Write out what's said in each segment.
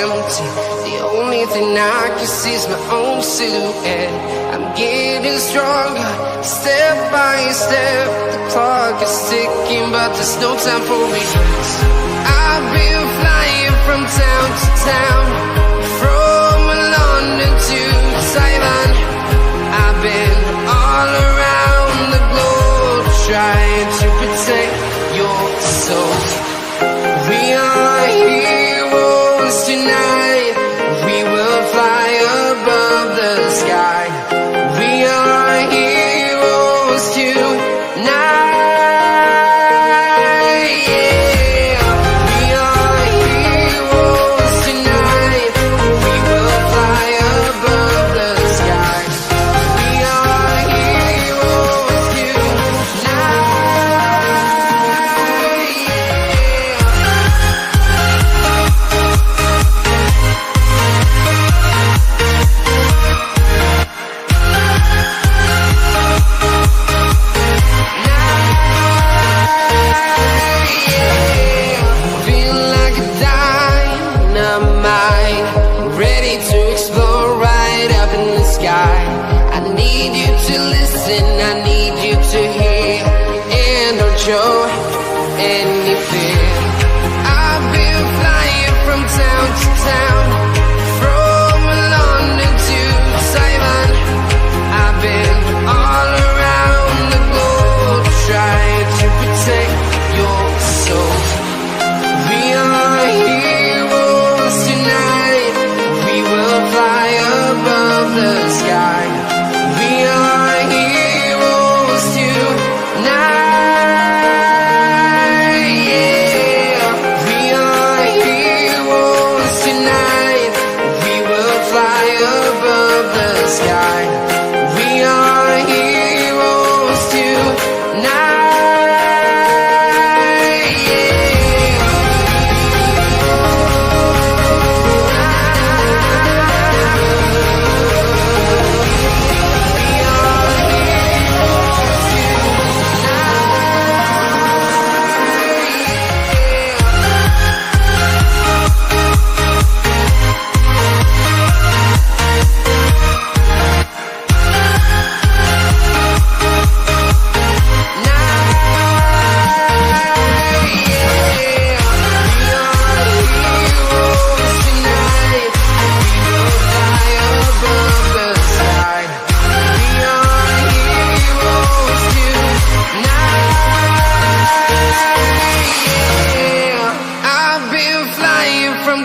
empty. The only thing I can see is my own silhouette. I'm getting stronger, step by step. The clock is ticking, but there's no time for regrets. I've been flying from town to town, from London to Taiwan. I've been all around the globe, trying to protect your soul. We are heroes tonight. We will fly above the sky. We are heroes tonight. Yeah. We are heroes tonight. We will fly above the sky. We are heroes tonight. Feel like a dynamite, ready to explode right up in the sky. I need you to listen, I need you to hear, and don't show any fear. I've been flying from town to town, from London to Taiwan. I've been all around the globe, trying to protect your soul. We are heroes tonight. We will fly above the sky. We are heroes tonight. Yeah. We are heroes tonight. We will fly above the sky. We are heroes tonight.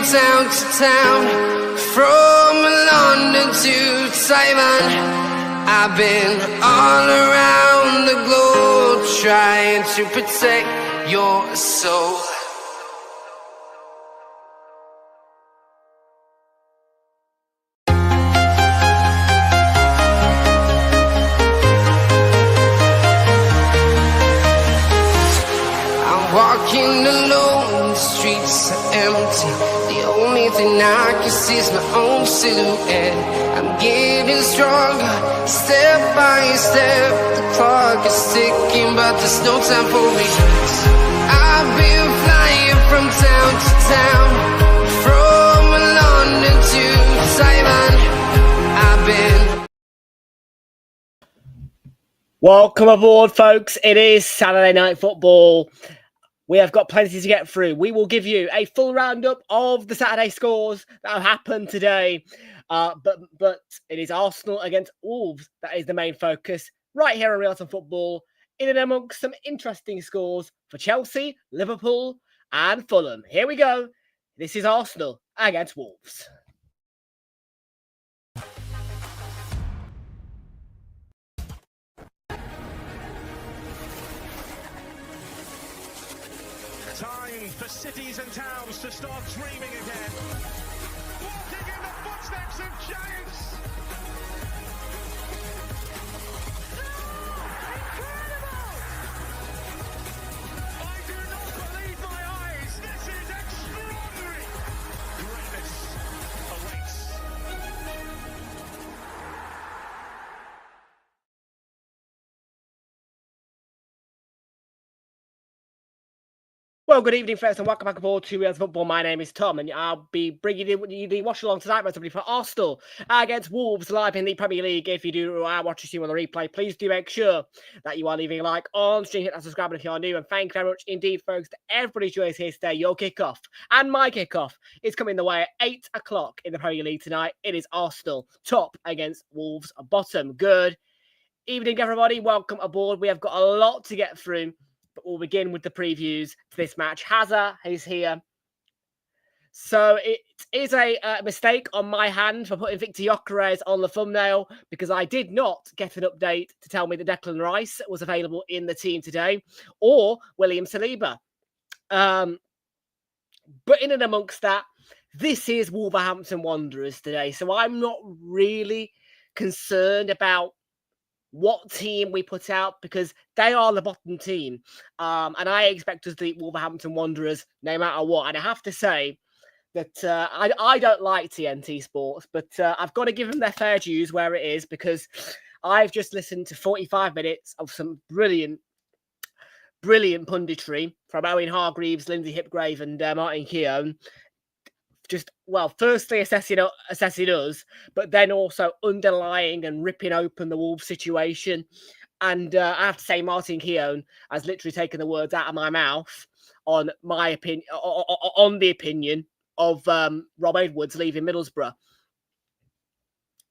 Town to town, from London to Taiwan. I've been all around the globe, trying to protect your soul. I'm walking alone, the streets are empty. The only thing I can see is my own silhouette. I'm getting stronger, step by step. The clock is ticking, but there's no time for regrets. I've been flying from town to town, from London to Taiwan. I've been. Welcome aboard, folks. It is Saturday Night Football. We have got plenty to get through. We will give you a full roundup of the Saturday scores that have happened today. But it is Arsenal against Wolves that is the main focus right here on Realltom Football, in and amongst some interesting scores for Chelsea, Liverpool and Fulham. Here we go. This is Arsenal against Wolves. Time for cities and towns to start dreaming again. Walking in the footsteps of giants. I do not believe my eyes. This is extraordinary. Greatness awaits. Well, good evening, folks, and welcome back aboard to Realltom Football. My name is Tom, and I'll be bringing you the watch-along tonight, possibly for Arsenal against Wolves live in the Premier League. If you do watch this on the replay, please do make sure that you are leaving a like on stream, hit that subscribe if you are new, and thank you very much indeed, folks, to everybody who is here today. Your kickoff and my kickoff is coming the way at 8 o'clock in the Premier League tonight. It is Arsenal top against Wolves bottom. Good evening, everybody. Welcome aboard. We have got a lot to get through. But we'll begin with the previews to this match. Hazard is here. So it is a mistake on my hand for putting Victor Gyökeres on the thumbnail because I did not get an update to tell me that Declan Rice was available in the team today or William Saliba. But in and amongst that, this is Wolverhampton Wanderers today. So I'm not really concerned about what team we put out because they are the bottom team. And I expect us to beat Wolverhampton Wanderers no matter what. And I have to say that I don't like TNT Sports, but I've got to give them their fair dues where it is because I've just listened to 45 minutes of some brilliant punditry from Owen Hargreaves, Lindsay Hipgrave and Martin Keown. Just, well, firstly assessing us, but then also underlying and ripping open the Wolves situation. And I have to say, Martin Keown has literally taken the words out of my mouth on my opinion, on the opinion of Rob Edwards leaving Middlesbrough.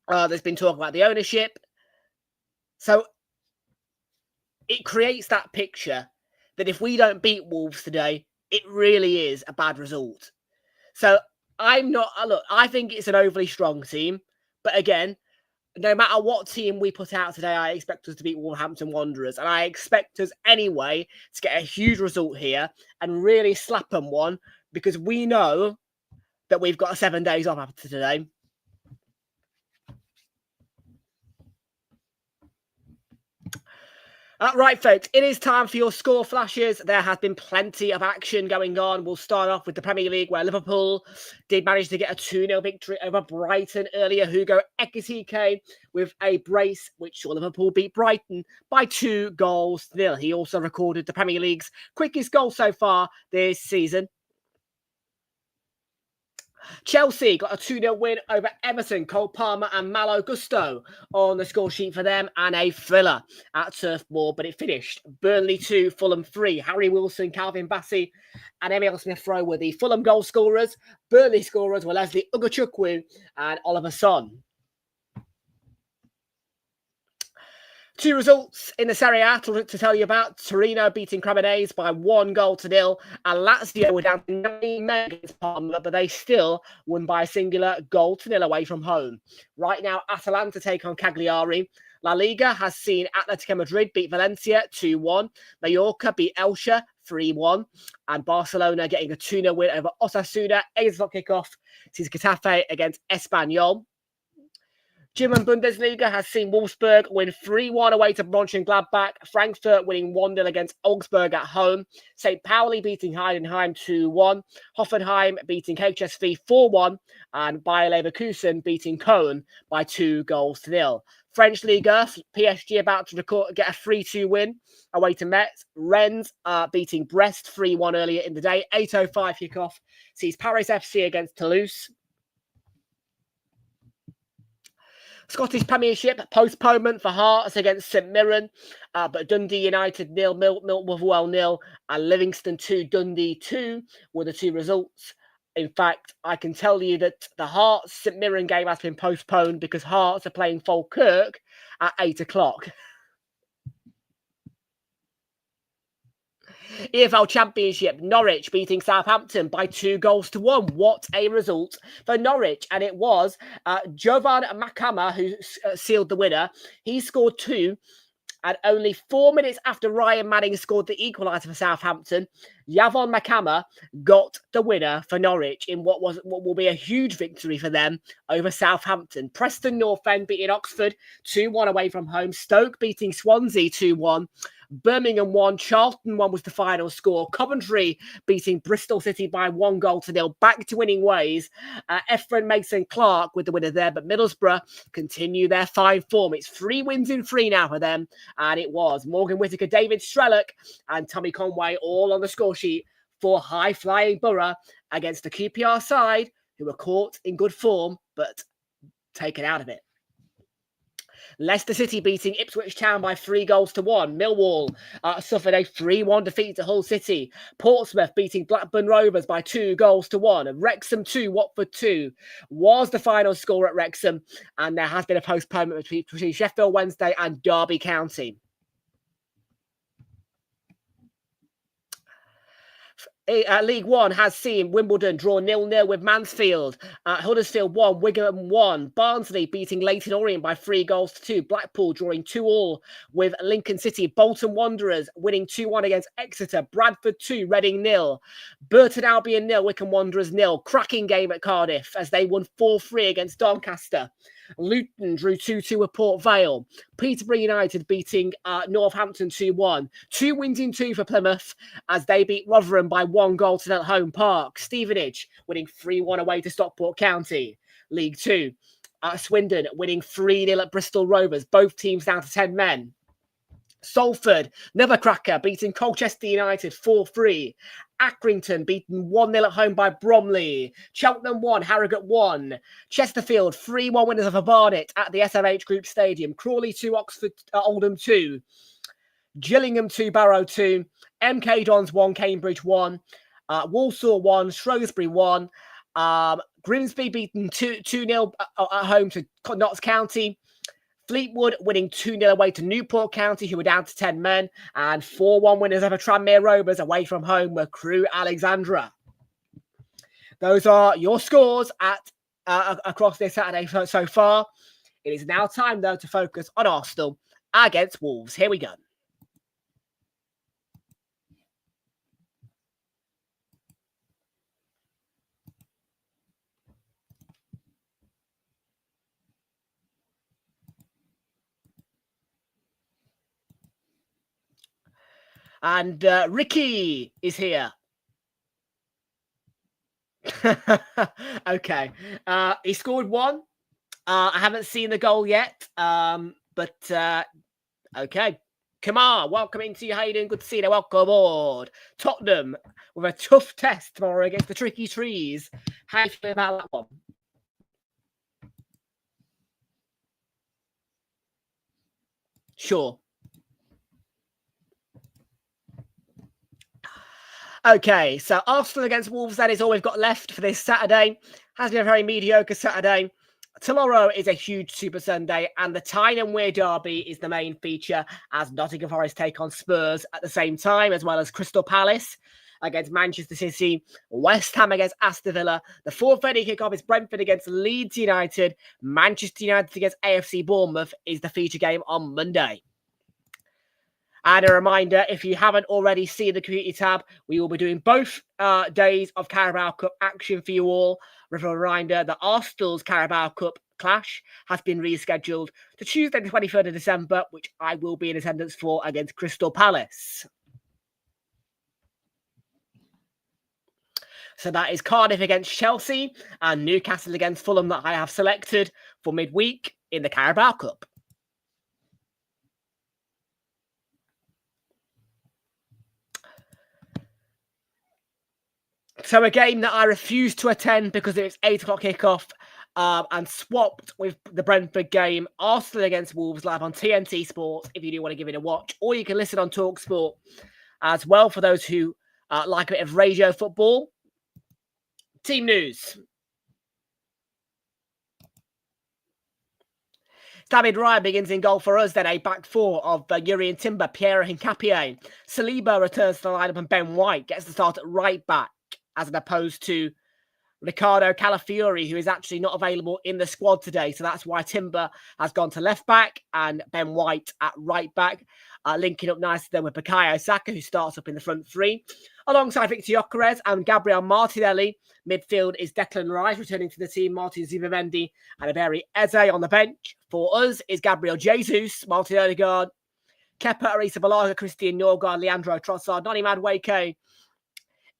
There's been talk about the ownership. So it creates that picture that if we don't beat Wolves today, it really is a bad result. So I'm not, look, I think it's an overly strong team. But again, no matter what team we put out today, I expect us to beat Wolverhampton Wanderers. And I expect us anyway to get a huge result here and really slap them one because we know that we've got 7 days off after today. Right, folks, it is time for your score flashes. There has been plenty of action going on. We'll start off with the Premier League, where Liverpool did manage to get a 2-0 victory over Brighton earlier. Hugo Ekitike with a brace, which saw Liverpool beat Brighton by 2-0. He also recorded the Premier League's quickest goal so far this season. Chelsea got a 2-0 win over Everton. Cole Palmer and Malo Gusto on the score sheet for them and a thriller at Turf Moor, but it finished Burnley 2, Fulham 3. Harry Wilson, Calvin Bassey and Emile Smith-Rowe were the Fulham goal scorers. Burnley scorers were Leslie Ugochukwu and Oliver Son. Two results in the Serie A to tell you about. Torino beating Cremonese by 1-0, and Lazio were down to 9 men against Parma, but they still won by a singular 0-0 away from home. Right now, Atalanta take on Cagliari. La Liga has seen Atletico Madrid beat Valencia 2-1. Mallorca beat Elche 3-1. And Barcelona getting a 2-0 win over Osasuna. 8 o'clock kickoff sees Getafe against Espanyol. German Bundesliga has seen Wolfsburg win 3-1 away to Mönchengladbach. Frankfurt winning 1-0 against Augsburg at home. St. Pauli beating Heidenheim 2-1. Hoffenheim beating HSV 4-1. And Bayer Leverkusen beating Köln by 2-0. French Liga, PSG about to get a 3-2 win away to Metz. Rennes beating Brest 3-1 earlier in the day. 8:05 kickoff sees Paris FC against Toulouse. Scottish Premiership postponement for Hearts against St Mirren, but Dundee United 0, Motherwell 0, and Livingston 2, Dundee 2 were the two results. In fact, I can tell you that the Hearts St Mirren game has been postponed because Hearts are playing Falkirk at 8 o'clock. EFL Championship, Norwich beating Southampton by 2-1. What a result for Norwich. And it was Jovan Makama who sealed the winner. He scored 2. And only 4 minutes after Ryan Manning scored the equaliser for Southampton, Yavon Makama got the winner for Norwich in what will be a huge victory for them over Southampton. Preston North End beating Oxford 2-1 away from home. Stoke beating Swansea 2-1. Birmingham 1, Charlton 1 was the final score. Coventry beating Bristol City by 1-0. Back to winning ways. Efren Mason-Clark with the winner there, but Middlesbrough continue their fine form. It's 3 wins in 3 now for them, and it was Morgan Whittaker, David Strellick, and Tommy Conway all on the score sheet for high-flying Borough against the QPR side, who were caught in good form, but taken out of it. Leicester City beating Ipswich Town by 3-1. Millwall suffered a 3-1 defeat to Hull City. Portsmouth beating Blackburn Rovers by 2-1. Wrexham 2, Watford 2 was the final score at Wrexham, and there has been a postponement between Sheffield Wednesday and Derby County. League One has seen Wimbledon draw 0-0 with Mansfield. Huddersfield 1, Wigan 1. Barnsley beating Leyton Orient by 3-2. Blackpool drawing 2-2 with Lincoln City. Bolton Wanderers winning 2-1 against Exeter. Bradford 2, Reading 0. Burton Albion 0, Wycombe Wanderers 0. Cracking game at Cardiff as they won 4-3 against Doncaster. Luton drew 2-2 with Port Vale. Peterborough United beating Northampton 2-1. 2 wins in 2 for Plymouth as they beat Rotherham by 1-0 at home park. Stevenage winning 3-1 away to Stockport County. League 2. Swindon winning 3-0 at Bristol Rovers. Both teams down to 10 men. Salford, another cracker, beating Colchester United 4-3. Accrington beaten 1-0 at home by Bromley. Cheltenham 1, Harrogate 1. Chesterfield 3-1 winners of Barnet at the SMH Group Stadium. Crawley 2, Oxford Oldham 2. Gillingham 2, Barrow 2. MK Dons 1, Cambridge 1. Walsall 1, Shrewsbury 1. Grimsby beaten 2-0 at home to Notts County. Fleetwood winning 2-0 away to Newport County, who were down to 10 men, and 4-1 winners over Tranmere Rovers away from home were Crewe Alexandra. Those are your scores at across this Saturday so far. It is now time, though, to focus on Arsenal against Wolves. Here we go. And Ricky is here. Okay. He scored 1. I haven't seen the goal yet. But okay. Kamar, welcome into you. How you doing? Good to see you. Welcome aboard. Tottenham with a tough test tomorrow against the Tricky Trees. How do you feel about that one? Sure. Okay, so Arsenal against Wolves, that is all we've got left for this Saturday. Has been a very mediocre Saturday. Tomorrow is a huge Super Sunday, and the Tyne and Wear derby is the main feature as Nottingham Forest take on Spurs at the same time, as well as Crystal Palace against Manchester City, West Ham against Aston Villa. The 4:30 kickoff is Brentford against Leeds United. Manchester United against AFC Bournemouth is the feature game on Monday. And a reminder, if you haven't already seen the community tab, we will be doing both days of Carabao Cup action for you all. With a reminder that Arsenal's Carabao Cup clash has been rescheduled to Tuesday the 23rd of December, which I will be in attendance for against Crystal Palace. So that is Cardiff against Chelsea and Newcastle against Fulham that I have selected for midweek in the Carabao Cup. So a game that I refused to attend because of its 8 o'clock kickoff and swapped with the Brentford game, Arsenal against Wolves, live on TNT Sports, if you do want to give it a watch. Or you can listen on TalkSport as well for those who like a bit of radio football. Team news. David Raya begins in goal for us, then a back four of Yuri and Timber, Pierre Hincapié. Saliba returns to the lineup and Ben White gets the start at right back, as opposed to Ricardo Calafiori, who is actually not available in the squad today. So that's why Timber has gone to left back and Ben White at right back, linking up nicely then with Bukayo Saka, who starts up in the front three. Alongside Victor Gyökeres and Gabriel Martinelli, midfield is Declan Rice returning to the team, Martin Zubimendi and Ebere Eze on the bench. For us is Gabriel Jesus, Martin Odegaard, Kepa Arrizabalaga, Christian Norgard, Leandro Trossard, Noni Madueke,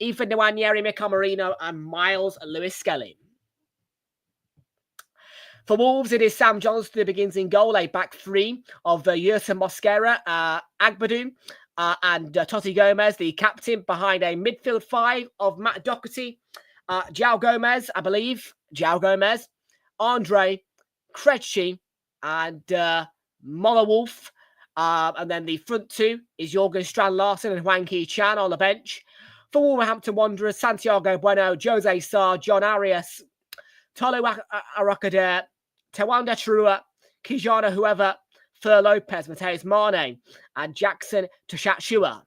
Ethan Nwaneri, Mika Marino, and Miles Lewis Skelly. For Wolves, it is Sam Johnston who begins in goal, a back three of Yerson Mosquera, Agbadou, and Totti Gomez, the captain, behind a midfield 5 of Matt Doherty, João Gomez, I believe, Andre, Krejci, and Mola Wolf. And then the front 2 is Jorgen Strand-Larsen and Hwang Hee-chan on the bench. For Wolverhampton Wanderers, Santiago Bueno, Jose Sarr, John Arias, Tolu Arakader, Tawanda Chirua, Kijana Whoever, Fer Lopez, Mateus Mane, and Jackson Tushachua.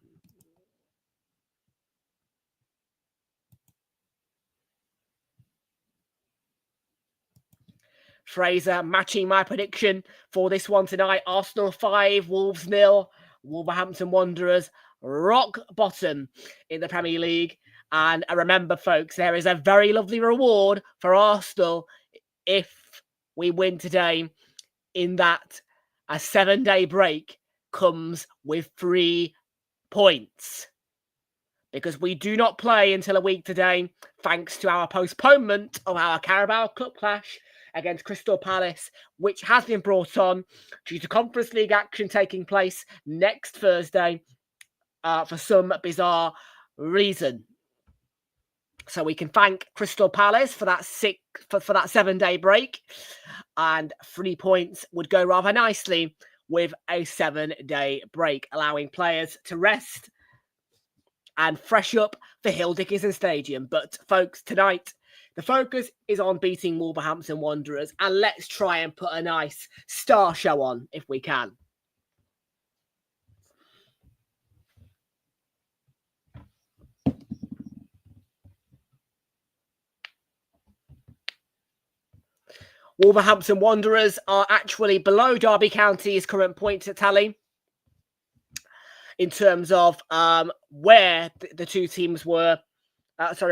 Fraser matching my prediction for this one tonight. Arsenal 5, Wolves 0. Wolverhampton Wanderers rock bottom in the Premier League. And remember, folks, there is a very lovely reward for Arsenal if we win today, in that a 7-day break comes with 3 points. Because we do not play until a week today, thanks to our postponement of our Carabao Cup clash against Crystal Palace, which has been brought on due to Conference League action taking place next Thursday for some bizarre reason. So we can thank Crystal Palace for that 7-day break, and 3 points would go rather nicely with a 7-day break, allowing players to rest and fresh up for Hill Dickinson Stadium. But folks, tonight the focus is on beating Wolverhampton Wanderers, and let's try and put a nice star show on if we can. Wolverhampton Wanderers are actually below Derby County's current point tally in terms of where the two teams were,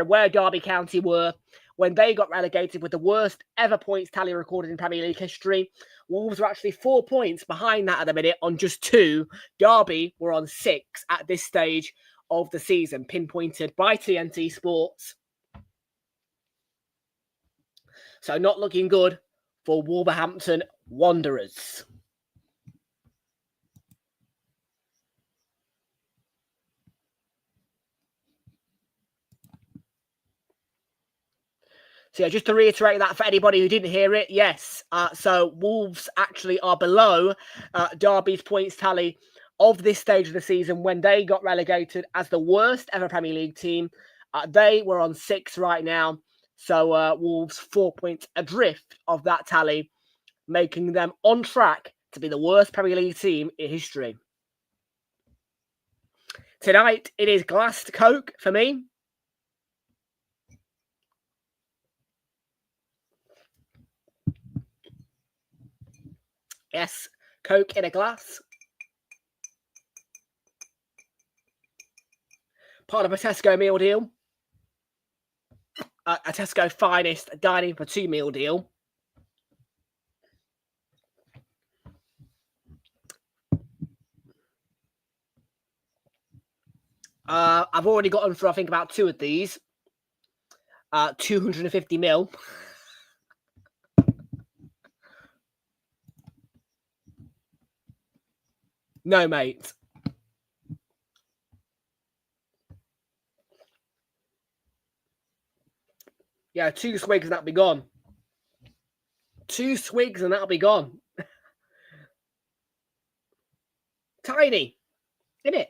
where Derby County were when they got relegated with the worst ever points tally recorded in Premier League history. Wolves are actually 4 points behind that at the minute on just 2. Derby were on 6 at this stage of the season, pinpointed by TNT Sports. So not looking good for Wolverhampton Wanderers. So yeah, just to reiterate that for anybody who didn't hear it, yes. So Wolves actually are below Derby's points tally of this stage of the season when they got relegated as the worst ever Premier League team. They were on 6 right now. So Wolves 4 points adrift of that tally, making them on track to be the worst Premier League team in history. Tonight, it is glassed Coke for me. Yes, Coke in a glass. Part of a Tesco meal deal. A Tesco Finest dining for 2 meal deal. I've already gotten for, I think, about 2 of these. 250 mil. No, mate. Yeah, 2 swigs and that'll be gone. 2 swigs and that'll be gone. Tiny, isn't it?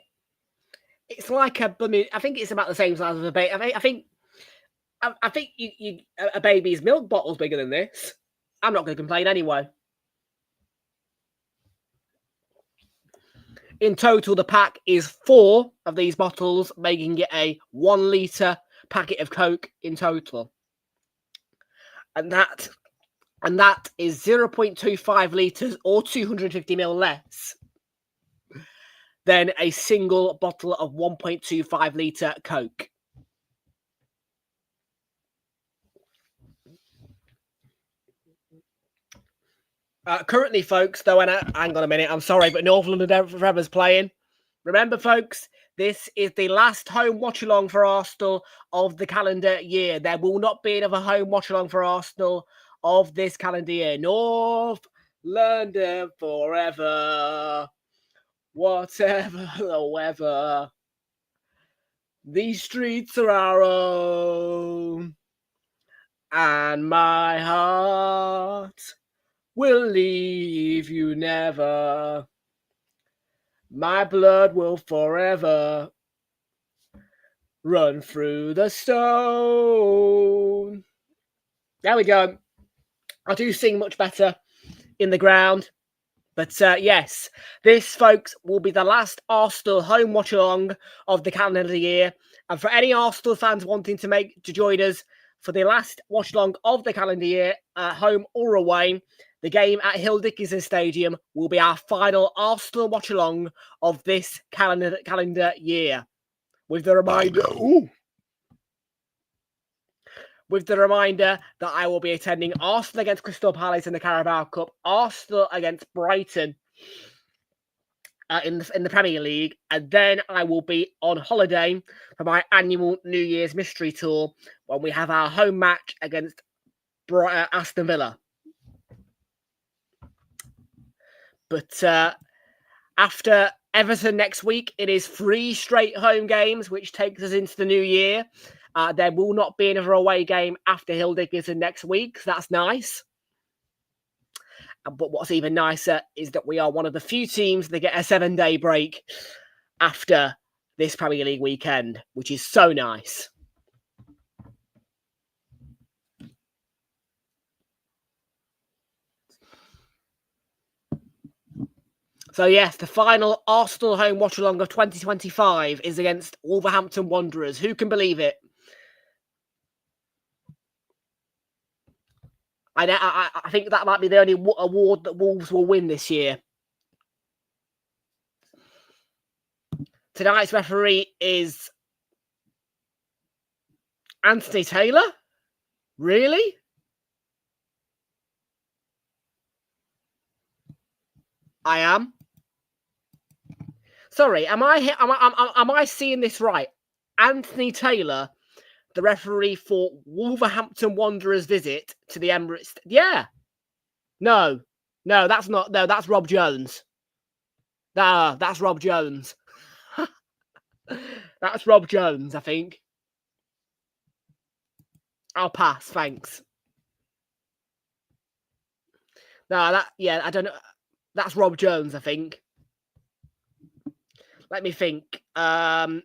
It's like a, I think it's about the same size as a baby. I think a baby's milk bottle's bigger than this. I'm not going to complain anyway. In total, the pack is 4 of these bottles, making it a 1 litre packet of Coke in total. And that is 0.25 litres or 250 ml less than a single bottle of 1.25 litre Coke. Currently, folks, though, and hang on a minute, I'm sorry, but North London Forever's playing. Remember, folks, this is the last home watch-along for Arsenal of the calendar year. There will not be another home watch-along for Arsenal of this calendar year. North London Forever. whatever the weather, these streets are our own, and my heart will leave you never. My blood will forever run through the stone. There we go. I do sing much better in the ground. But yes, this, folks, will be the last Arsenal home watch-along of the calendar year. And for any Arsenal fans wanting to join us for the last watch-along of the calendar year, home or away, the game at Hill Dickinson Stadium will be our final Arsenal watch-along of this calendar year. With the reminder that I will be attending Arsenal against Crystal Palace in the Carabao Cup, Arsenal against Brighton in the Premier League, and then I will be on holiday for my annual New Year's Mystery Tour when we have our home match against Aston Villa. But after Everton next week, it is 3 straight home games, which takes us into the new year. There will not be another away game after Hill Dickinson next week. So that's nice. But what's even nicer is that we are one of the few teams that get a 7-day break after this Premier League weekend, which is so nice. So yes, the final Arsenal home watch-along of 2025 is against Wolverhampton Wanderers. Who can believe it? I think that might be the only award that Wolves will win this year. Tonight's referee is Anthony Taylor? Really? I am. Sorry, am I seeing this right? Anthony Taylor, the referee for Wolverhampton Wanderers' visit to the Emirates. Yeah. No, that's not. No, that's Rob Jones. That's Rob Jones. That's Rob Jones, I think. I'll pass, thanks. No, I don't know. That's Rob Jones, I think. Let me think.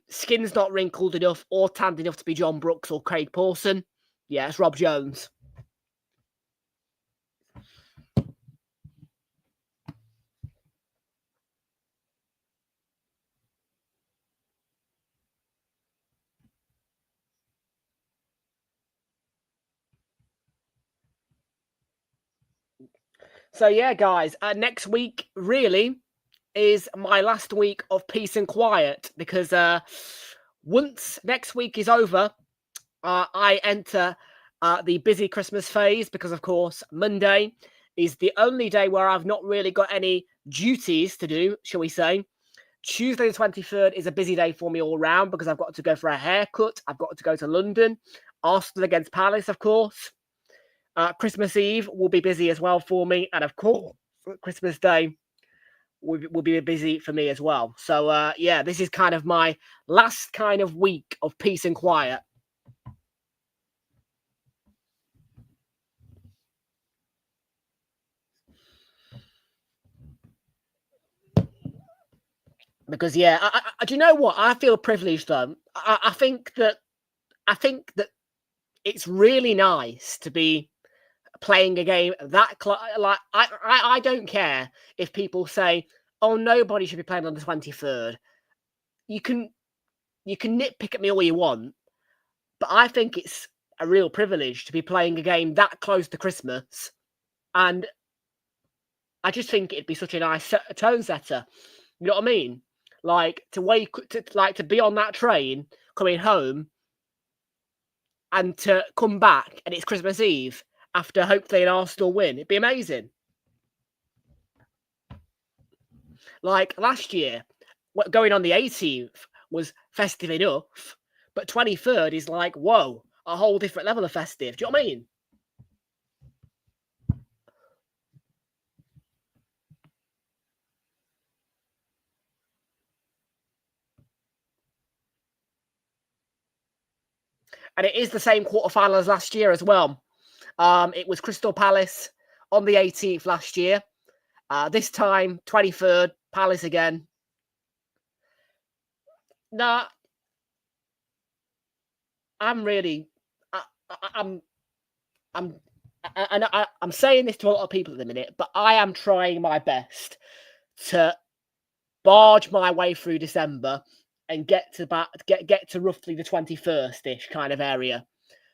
Skin's not wrinkled enough or tanned enough to be John Brooks or Craig Pawson. Yeah, it's Rob Jones. So yeah, guys, next week really is my last week of peace and quiet because once next week is over, I enter the busy Christmas phase because, of course, Monday is the only day where I've not really got any duties to do, shall we say. Tuesday the 23rd is a busy day for me all round because I've got to go for a haircut. I've got to go to London. Arsenal against Palace, of course. Christmas Eve will be busy as well for me. And, of course, Christmas Day will be busy for me as well. So, yeah, this is kind of my last kind of week of peace and quiet. Because yeah, do you know what? I feel privileged though. I think that it's really nice to be playing a game that like I don't care if people say, "Oh, nobody should be playing on the 23rd." You can nitpick at me all you want, but I think it's a real privilege to be playing a game that close to Christmas, and I just think it'd be such a nice tone setter. You know what I mean? Like to be on that train coming home and to come back and it's Christmas Eve after hopefully an Arsenal win. It'd be amazing. Like last year, going on the 18th was festive enough, but 23rd is like, whoa, a whole different level of festive. Do you know what I mean? And it is the same quarterfinal as last year as well. It was Crystal Palace on the 18th last year. This time, 23rd, Palace again. Nah, I'm saying this to a lot of people at the minute, but I am trying my best to barge my way through December and get to roughly the 21st-ish kind of area,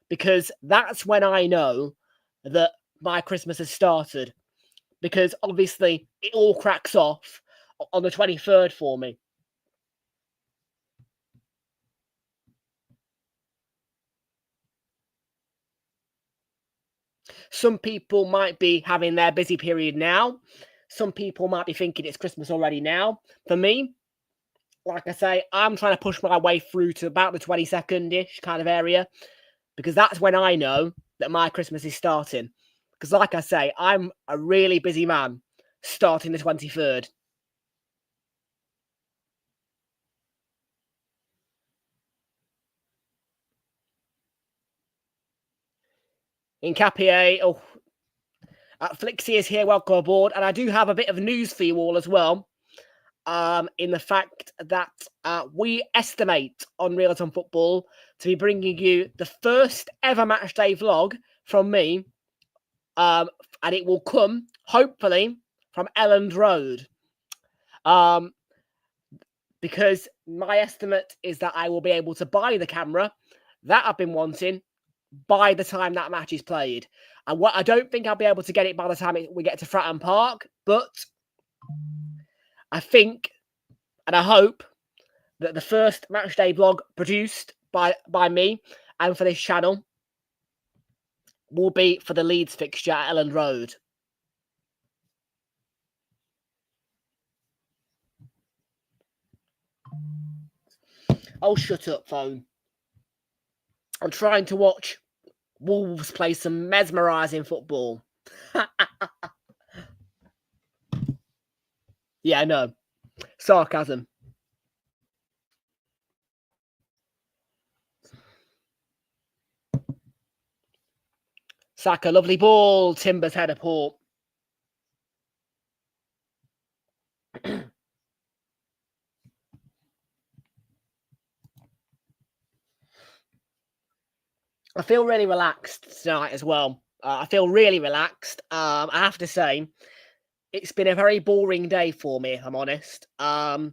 because that's when I know that my Christmas has started, because obviously it all cracks off on the 23rd for me. Some people might be having their busy period now. Some people might be thinking it's Christmas already now. For me, like I say, I'm trying to push my way through to about the 22nd-ish kind of area, because that's when I know that my Christmas is starting. Because like I say, I'm a really busy man starting the 23rd. In Capier, Flixie is here, welcome aboard. And I do have a bit of news for you all as well. In the fact that we estimate on Realltom Football to be bringing you the first ever matchday vlog from me. And it will come, hopefully, from Elland Road. Because my estimate is that I will be able to buy the camera that I've been wanting by the time that match is played. And what I don't think I'll be able to get it by the time we get to Fratton Park, but I think and I hope that the first matchday vlog produced by me and for this channel will be for the Leeds fixture at Elland Road. Oh, shut up, phone. I'm trying to watch Wolves play some mesmerising football. Yeah, I know. Sarcasm. Saka, lovely ball. Timbers header, Port. I feel really relaxed tonight as well. I feel really relaxed. I have to say, it's been a very boring day for me, if I'm honest. I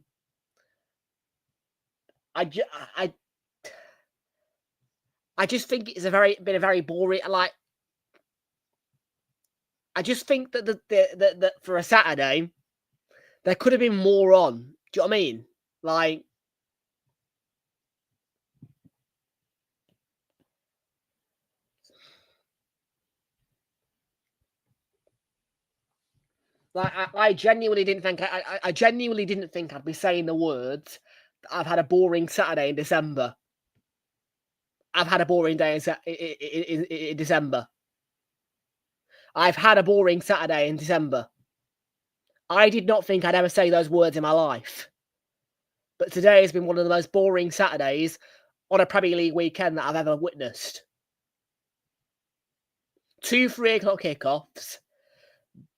just think it's been a very boring. Like, I just think that that for a Saturday, there could have been more on. Do you know what I mean? Like, I genuinely didn't think I genuinely didn't think I'd be saying the words. I've had a boring Saturday in December. I've had a boring day in December. I've had a boring Saturday in December. I did not think I'd ever say those words in my life. But today has been one of the most boring Saturdays on a Premier League weekend that I've ever witnessed. 2 3 o'clock kickoffs.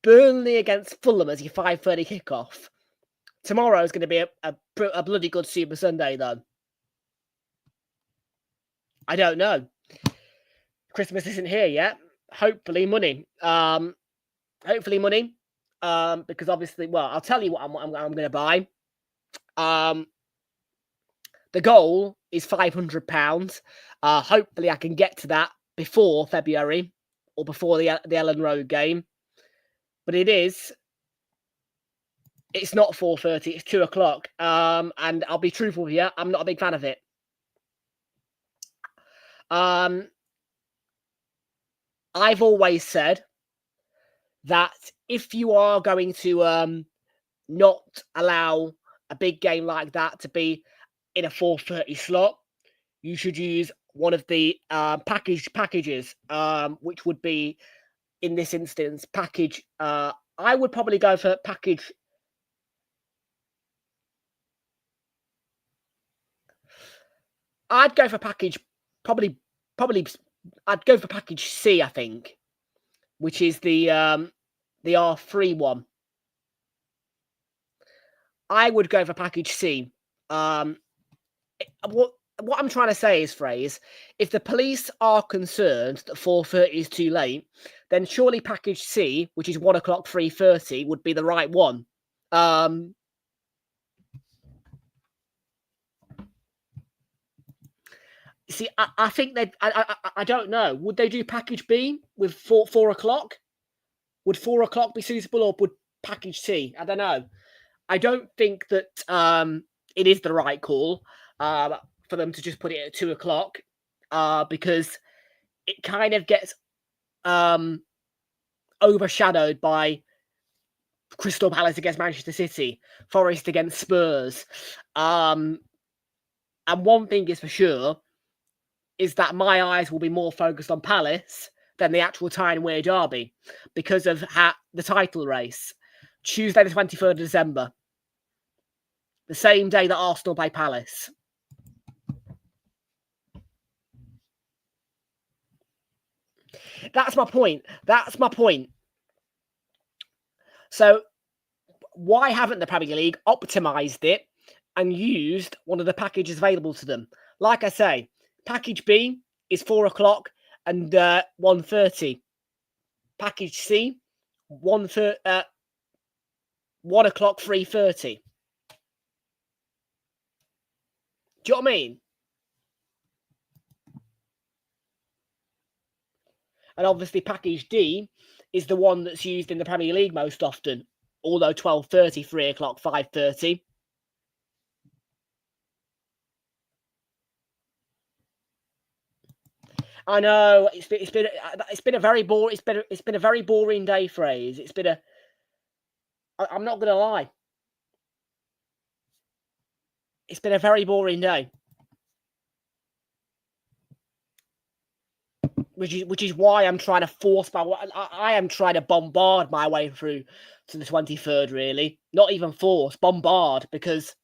Burnley against Fulham as your 5:30 kickoff. Tomorrow is going to be a bloody good Super Sunday, though. I don't know. Christmas isn't here yet. Hopefully, money. Hopefully, money. Because obviously, well, I'll tell you what I'm going to buy. The goal is £500. Hopefully, I can get to that before February or before the Elland Road game. But it's not 4:30, it's 2 o'clock. And I'll be truthful with you, I'm not a big fan of it. I've always said that if you are going to not allow a big game like that to be in a 4:30 slot, you should use one of the packages, which would be, in this instance, package. I would probably go for package. I'd go for package Probably, I'd go for package C, I think, which is the R3 one. I would go for package C. What I'm trying to say is, Phrase, if the police are concerned that 4:30 is too late, then surely package C, which is 1 o'clock 3:30, would be the right one. See, I think they. I don't know. Would they do package B with 4 o'clock? Would 4 o'clock be suitable, or would package C? I don't know. I don't think that it is the right call for them to just put it at 2 o'clock because it kind of gets overshadowed by Crystal Palace against Manchester City, Forest against Spurs. And one thing is for sure, is that my eyes will be more focused on Palace than the actual Tyne-Wear derby because of the title race. Tuesday the 23rd of December. The same day that Arsenal play Palace. That's my point. So why haven't the Premier League optimised it and used one of the packages available to them? Like I say, package B is 4 o'clock and 1:30. Package C, 1 o'clock 3:30. Do you know what I mean? And obviously package D is the one that's used in the Premier League most often, although 12:30, 3 o'clock, 5:30. I know it's been a very boring day, Phrase. I'm not gonna lie. It's been a very boring day. Which is why I'm trying to I am trying to bombard my way through to the 23rd, really. Not even force, bombard, because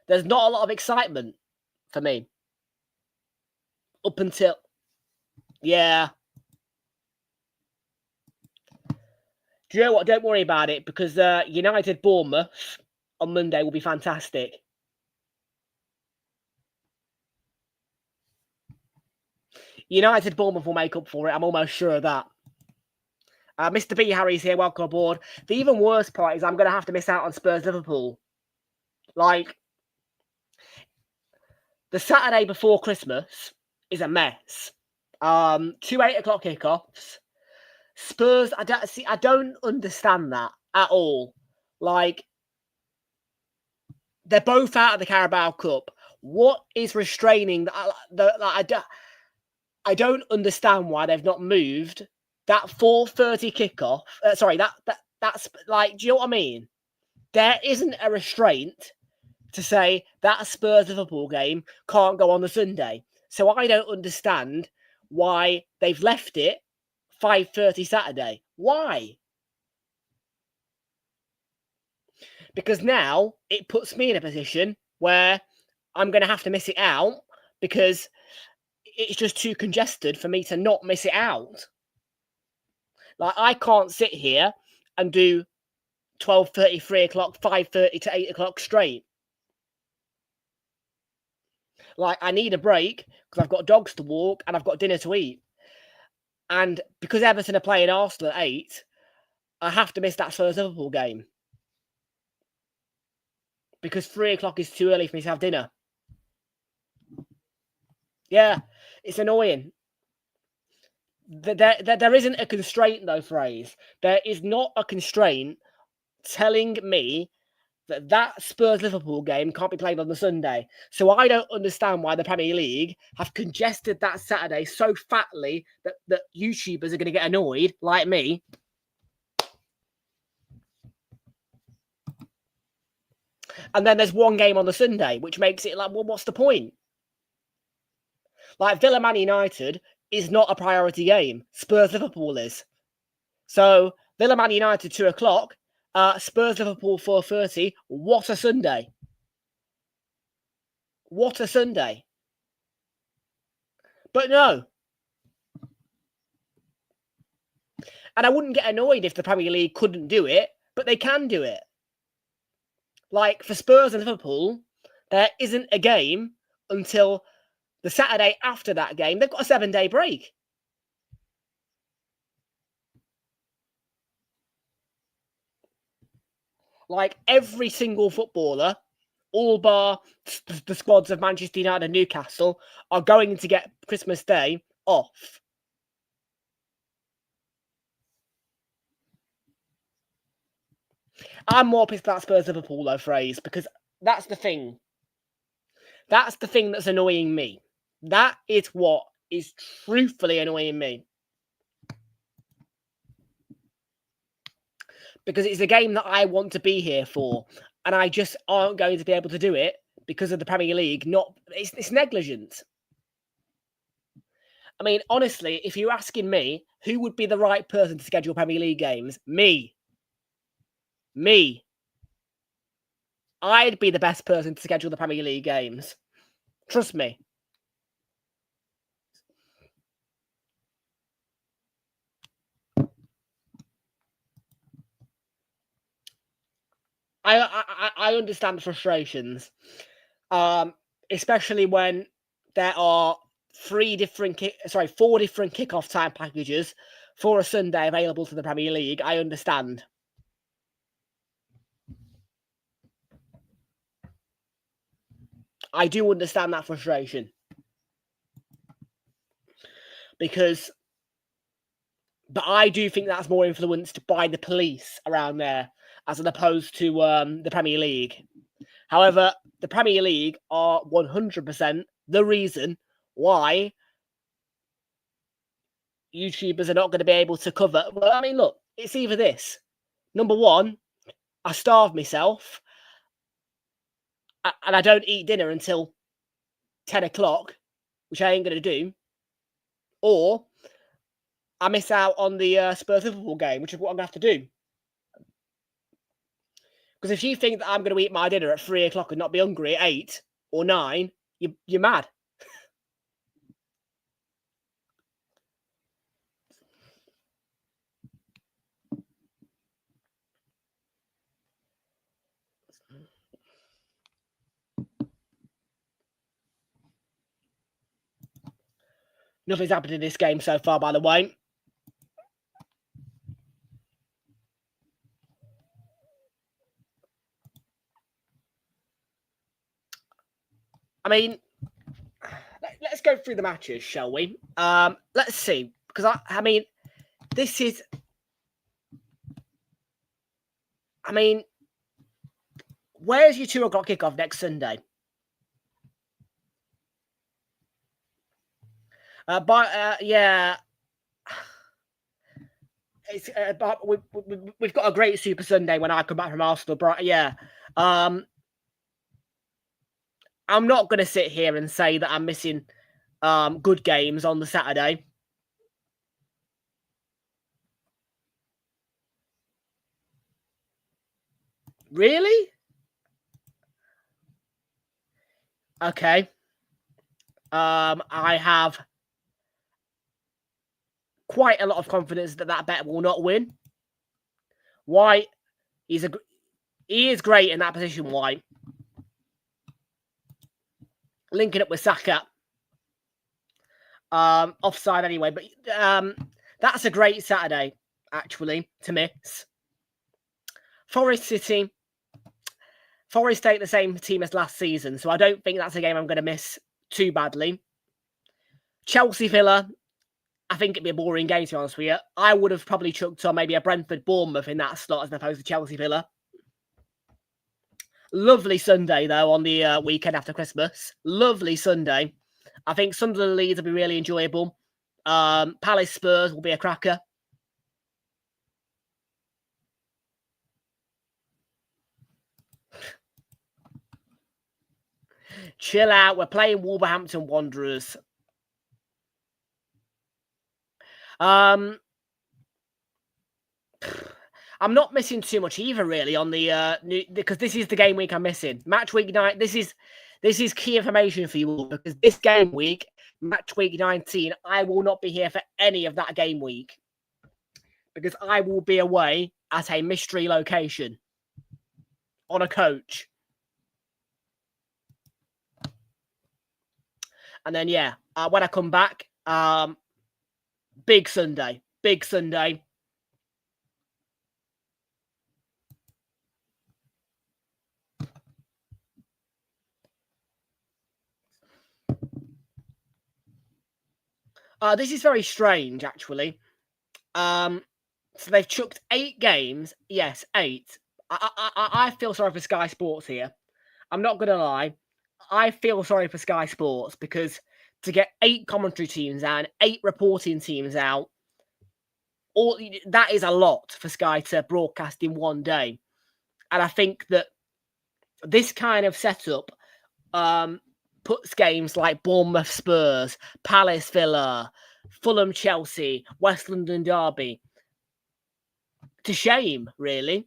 there's not a lot of excitement for me. Up until... Yeah. Do you know what? Don't worry about it, because United Bournemouth on Monday will be fantastic. United Bournemouth will make up for it. I'm almost sure of that. Mr. B. Harry's here. Welcome aboard. The even worse part is I'm going to have to miss out on Spurs Liverpool. Like, the Saturday before Christmas is a mess. 2 8 o'clock kickoffs. Spurs, I don't understand that at all. Like, they're both out of the Carabao Cup. What is restraining I don't understand why they've not moved that 4:30 kickoff. That's like, do you know what I mean? There isn't a restraint to say that Spurs Liverpool game can't go on the Sunday. So I don't understand why they've left it 5:30 Saturday. Why? Because now it puts me in a position where I'm going to have to miss it out because it's just too congested for me to not miss it out. Like, I can't sit here and do 12:30, 3 o'clock, 5:30 to 8 o'clock straight. Like, I need a break because I've got dogs to walk and I've got dinner to eat. And because Everton are playing Arsenal at 8, I have to miss that Spurs Liverpool game. Because 3 o'clock is too early for me to have dinner. Yeah, it's annoying. There isn't a constraint, though, Phrase. There is not a constraint telling me that Spurs Liverpool game can't be played on the Sunday. So I don't understand why the Premier League have congested that Saturday so fatly that YouTubers are going to get annoyed, like me. And then there's one game on the Sunday, which makes it like, well, what's the point? Like, Villa Man United is not a priority game. Spurs Liverpool is. So Villa Man United 2 o'clock, Spurs Liverpool 4:30. What a Sunday! What a Sunday. But no. And I wouldn't get annoyed if the Premier League couldn't do it, but they can do it. Like, for Spurs and Liverpool, there isn't a game until the Saturday after that game. They've got a 7-day break. Like, every single footballer, all bar the squads of Manchester United and Newcastle, are going to get Christmas Day off. I'm more pissed about Spurs Liverpool, though, phrase, because that's the thing. That's the thing that's annoying me. That is what is truthfully annoying me. Because it's a game that I want to be here for, and I just aren't going to be able to do it because of the Premier League. It's negligent. I mean, honestly, if you're asking me who would be the right person to schedule Premier League games, me. I'd be the best person to schedule the Premier League games. Trust me. I understand the frustrations, especially when there are 4 different kickoff time packages for a Sunday available to the Premier League. I understand. I do understand that frustration. But I do think that's more influenced by the police around there as opposed to the Premier League. However, the Premier League are 100% the reason why YouTubers are not going to be able to cover. Well, I mean, look, it's either this. Number one, I starve myself and I don't eat dinner until 10 o'clock, which I ain't going to do. Or I miss out on the Spurs Liverpool game, which is what I'm going to have to do. Because if you think that I'm going to eat my dinner at 3 o'clock and not be hungry at 8 or 9, you're mad. Nothing's happened in this game so far, by the way. I mean, let's go through the matches, shall we? Let's see. Because, I mean, this is... I mean, where's your 2 o'clock kickoff next Sunday? Yeah, it's we've got a great Super Sunday when I come back from Arsenal. But yeah, I'm not going to sit here and say that I'm missing good games on the Saturday. Really? Okay. I have quite a lot of confidence that bet will not win. White, he is great in that position, White. Linking up with Saka. Offside anyway, but that's a great Saturday, actually, to miss. Forest City. Forest ain't the same team as last season, so I don't think that's a game I'm going to miss too badly. Chelsea Villa, I think it'd be a boring game, to be honest with you. I would have probably chucked on maybe a Brentford Bournemouth in that slot as opposed to Chelsea Villa. Lovely Sunday, though, on the weekend after Christmas. Lovely Sunday. I think Sunderland Leeds will be really enjoyable. Palace Spurs will be a cracker. Chill out. We're playing Wolverhampton Wanderers. I'm not missing too much either, really, on the because this is the game week I'm missing. Match week night. This This is key information for you all, because this game week, match week 19, I will not be here for any of that game week, because I will be away at a mystery location on a coach. And then, yeah, when I come back, big Sunday. Big Sunday. This is very strange, actually. So they've chucked 8 games. Yes, 8. I feel sorry for Sky Sports here. I'm not going to lie. I feel sorry for Sky Sports, because to get 8 commentary teams out and 8 reporting teams out, that is a lot for Sky to broadcast in one day. And I think that this kind of setup puts games like Bournemouth Spurs, Palace Villa, Fulham Chelsea, West London Derby to shame, really.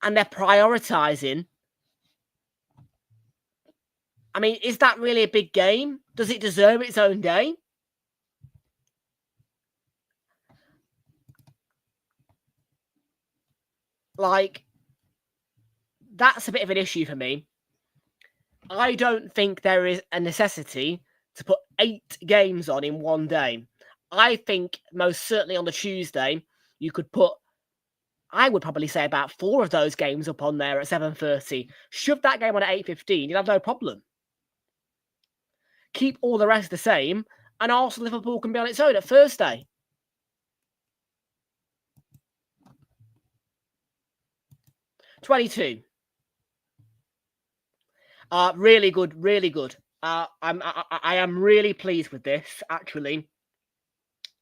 And they're prioritising. I mean, is that really a big game? Does it deserve its own day? Like, that's a bit of an issue for me. I don't think there is a necessity to put 8 games on in one day. I think most certainly on the Tuesday, you could put, I would probably say, about 4 of those games up on there at 7:30. Shove that game on at 8:15, you'll have no problem. Keep all the rest the same, and Arsenal Liverpool can be on its own at Thursday. '22. Really good, really good. I am really pleased with this, actually.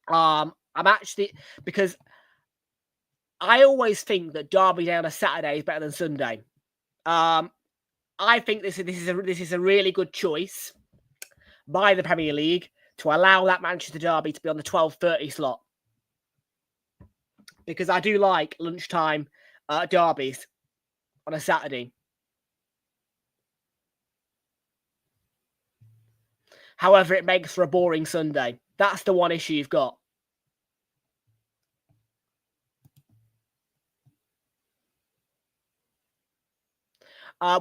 I'm actually, because I always think that Derby Day on a Saturday is better than Sunday. I think this is a really good choice by the Premier League to allow that Manchester Derby to be on the 12:30 slot, because I do like lunchtime derbies on a Saturday. However, it makes for a boring Sunday. That's the one issue you've got.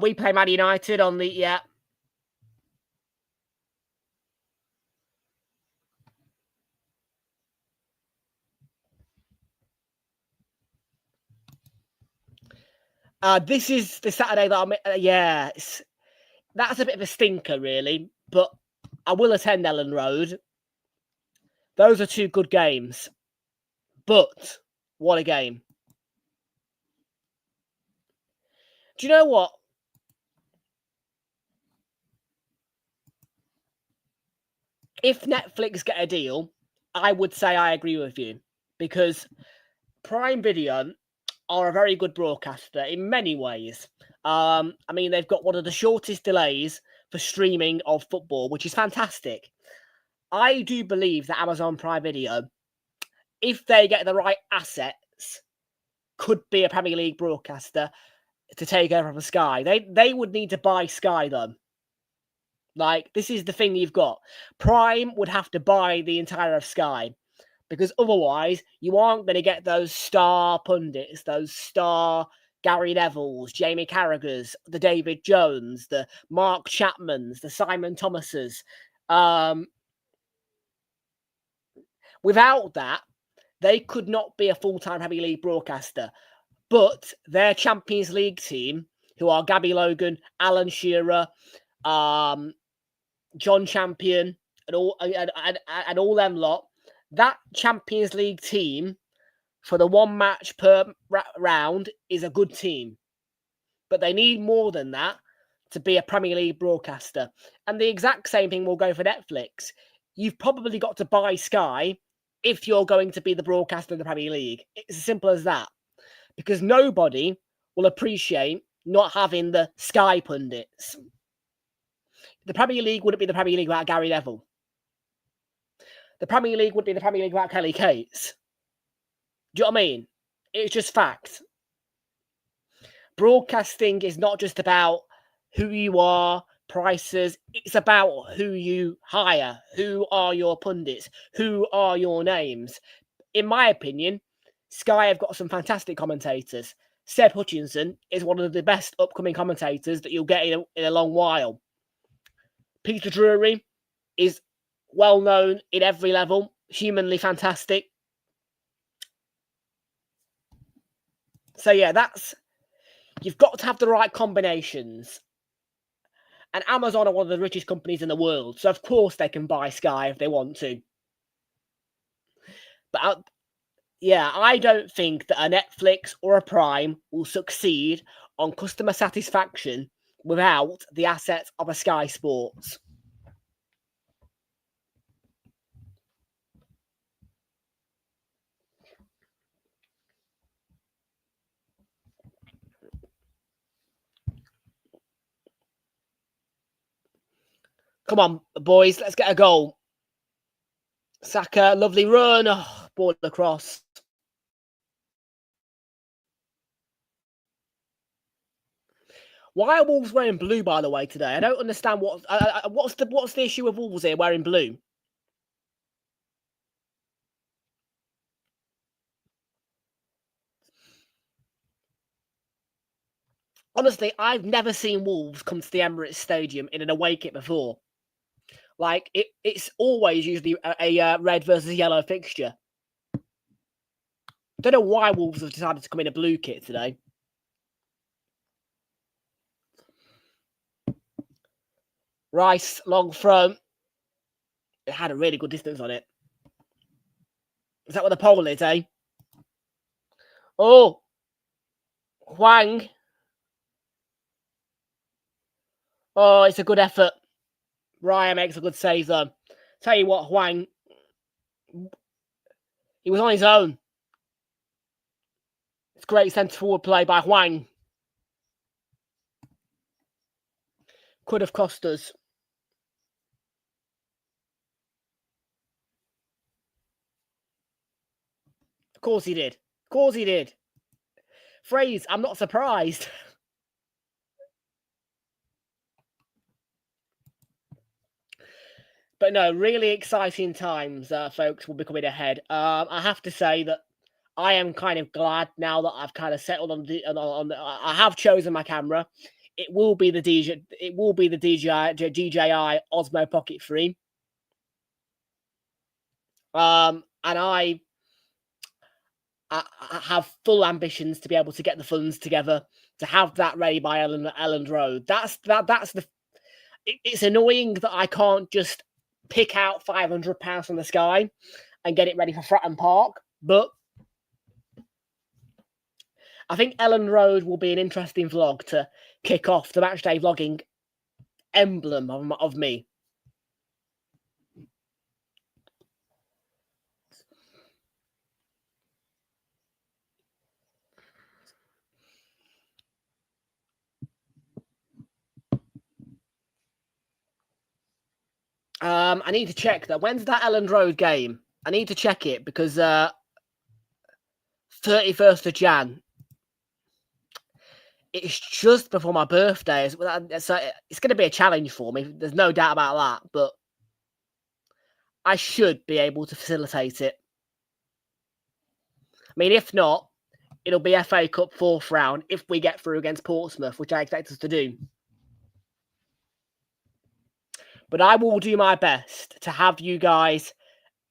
We play Man United on the, yeah. This is the Saturday that I'm, that's a bit of a stinker, really, but I will attend Ellen Road. Those are 2 good games, but what a game. Do you know what? If Netflix get a deal, I would say I agree with you, because Prime Video are a very good broadcaster in many ways. I mean, they've got one of the shortest delays for streaming of football, which is fantastic. I do believe that Amazon Prime Video, if they get the right assets, could be a Premier League broadcaster to take over from Sky. They would need to buy Sky, though. Like, this is the thing you've got. Prime would have to buy the entire of Sky, because otherwise you aren't going to get those star pundits, those star Gary Nevilles, Jamie Carragher's, the David Jones, the Mark Chapmans, the Simon Thomases. Without that, they could not be a full-time Premier League broadcaster. But their Champions League team, who are Gabby Logan, Alan Shearer, John Champion, and all them lot, that Champions League team for the 1 match per round is a good team. But they need more than that to be a Premier League broadcaster. And the exact same thing will go for Netflix. You've probably got to buy Sky if you're going to be the broadcaster of the Premier League. It's as simple as that. Because nobody will appreciate not having the Sky pundits. The Premier League wouldn't be the Premier League without Gary Neville. The Premier League would be the Premier League without Kelly Cates. Do you know what I mean? It's just fact. Broadcasting is not just about who you are, prices. It's about who you hire, who are your pundits, who are your names. In my opinion, Sky have got some fantastic commentators. Seb Hutchinson is one of the best upcoming commentators that you'll get in a long while. Peter Drury is well known in every level, humanly fantastic. So yeah, you've got to have the right combinations. And Amazon are one of the richest companies in the world, so of course they can buy Sky if they want to. But I don't think that a Netflix or a Prime will succeed on customer satisfaction without the assets of a Sky Sports. Come on, boys, let's get a goal. Saka, lovely run. Oh, ball across. Why are Wolves wearing blue, by the way, today? I don't understand what's the issue with Wolves here wearing blue. Honestly, I've never seen Wolves come to the Emirates Stadium in an away kit before. Like, it's always usually a red versus yellow fixture. Don't know why Wolves have decided to come in a blue kit today. Rice, long throw. It had a really good distance on it. Is that what the pole is, eh? Oh! Hwang. Oh, it's a good effort. Raya makes a good save, though. Tell you what, Hwang, he was on his own. It's great centre-forward play by Hwang. Could have cost us. Of course he did. Of course he did. Phrase, I'm not surprised. But no, really exciting times, folks, will be coming ahead. I have to say that I am kind of glad now that I've kind of settled on I have chosen my camera. It will be the DJI Osmo Pocket 3. And I have full ambitions to be able to get the funds together to have that ready by Elland Road. It's annoying that I can't just pick out £500 from the Sky and get it ready for Fratton Park, but I think Elland Road will be an interesting vlog to kick off the matchday vlogging emblem of me. I need to check that. When's that Elland Road game? I need to check it because 31st of Jan. It's just before my birthday, so it's going to be a challenge for me. There's no doubt about that, but I should be able to facilitate it. I mean, if not, it'll be FA Cup 4th round if we get through against Portsmouth, which I expect us to do. But I will do my best to have you guys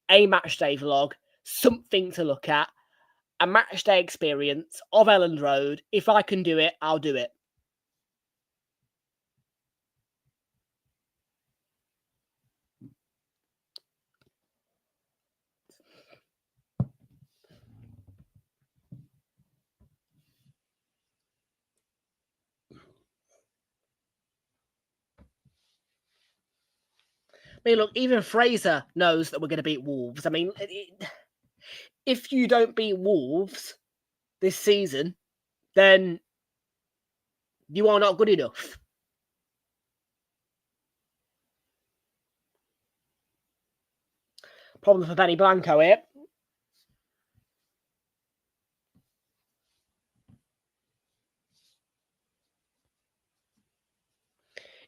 a matchday vlog, something to look at, a matchday experience of Elland Road. If I can do it, I'll do it. I mean, look, even Fraser knows that we're going to beat Wolves. I mean, if you don't beat Wolves this season, then you are not good enough. Problem for Benny Blanco here.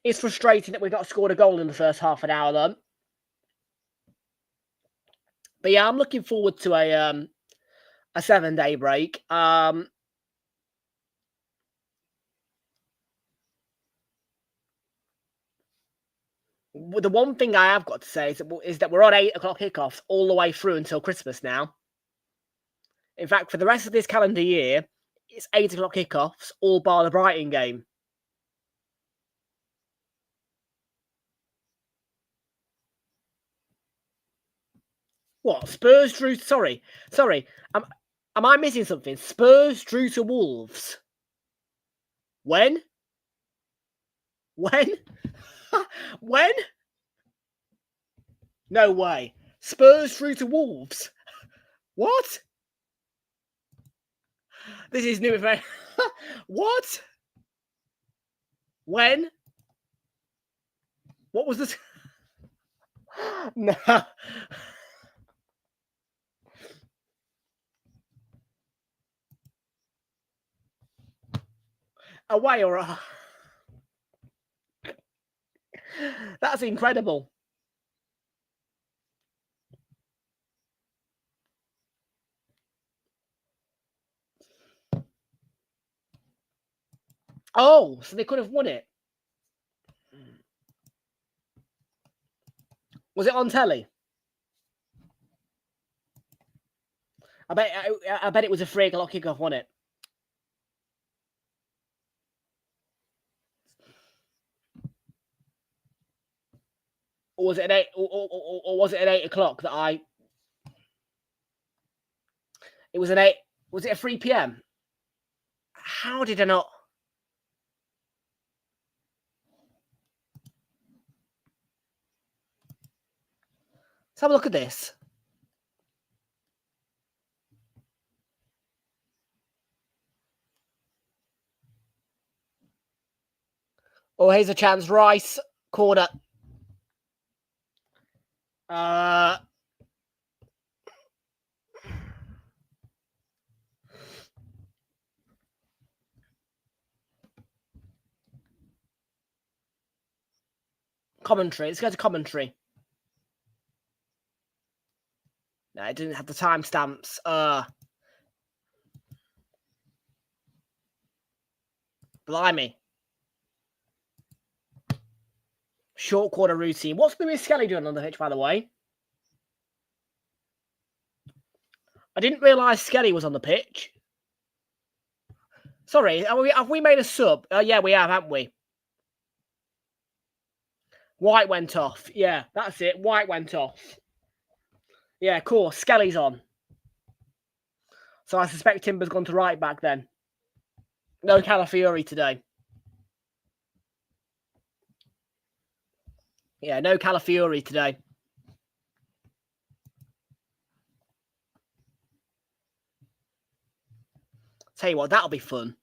It's frustrating that we've not scored a goal in the first half an hour, though. But yeah, I'm looking forward to a 7-day break. The one thing I have got to say is that we're on 8 o'clock kickoffs all the way through until Christmas now. In fact, for the rest of this calendar year, it's 8 o'clock kickoffs, all bar the Brighton game. What? Spurs drew... Sorry. Am I missing something? Spurs drew to Wolves. When? When? When? No way. Spurs drew to Wolves. What? This is new information. What? When? What was this? No. Away or that's incredible. Oh, so they could have won it. Was it on telly? I bet it was a 3 o'clock kickoff, wasn't it? Or was it at 8? Or was it at 8 o'clock that I? It was at 8. Was it at 3 p.m? How did I not? Let's have a look at this. Oh, here's a chance. Rice corner. Commentary. Let's go to commentary. No, it didn't have the timestamps. Blimey. Short quarter routine. What's Louis Skelly doing on the pitch, by the way? I didn't realise Skelly was on the pitch. Sorry, have we made a sub? Yeah, we have, haven't we? White went off. Yeah, that's it. White went off. Yeah, of course. Skelly's on. So I suspect Timber's gone to right back then. No Calafiori today. Yeah, no Calafiori today. Tell you what, that'll be fun.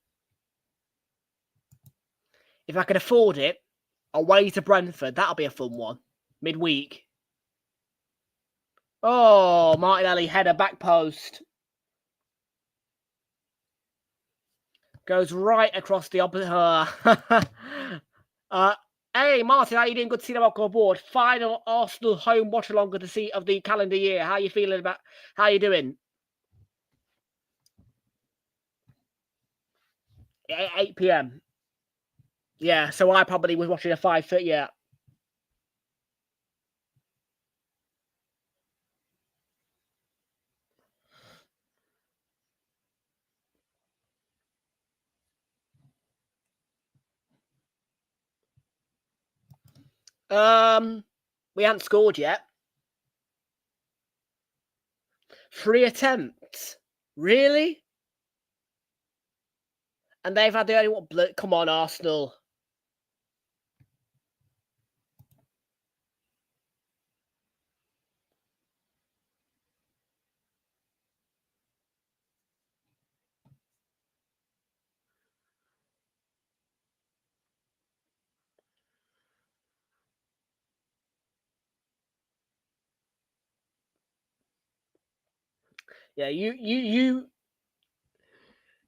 If I can afford it, away to Brentford, that'll be a fun one. Midweek. Oh, Martinelli header back post. Goes right across the opposite. Hey, Martin, how you doing? Good to see you welcome aboard. Final Arsenal home watch along of the calendar year. How you feeling about? How you doing? 8 p.m. Yeah, so I probably was watching a 5:30. Yeah. We haven't scored yet. 3 attempts. Really? And they've had the only one. Come on, Arsenal. Yeah, you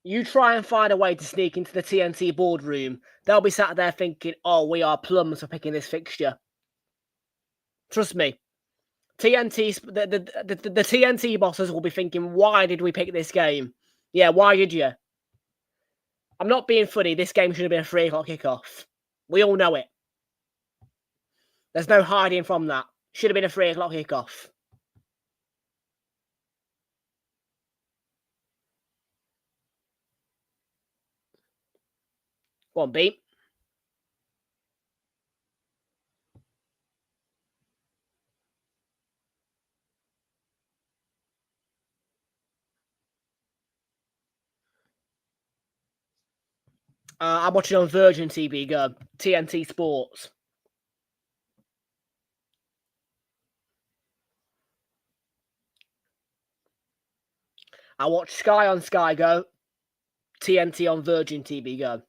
You try and find a way to sneak into the TNT boardroom. They'll be sat there thinking, oh, we are plums for picking this fixture. Trust me. The TNT bosses will be thinking, why did we pick this game? Yeah, why did you? I'm not being funny. This game should have been a 3 o'clock kickoff. We all know it. There's no hiding from that. Should have been a 3 o'clock kickoff. Go on, beat. I'm watching on Virgin TV, go. TNT Sports. I watch Sky on Sky, go. TNT on Virgin TV, go.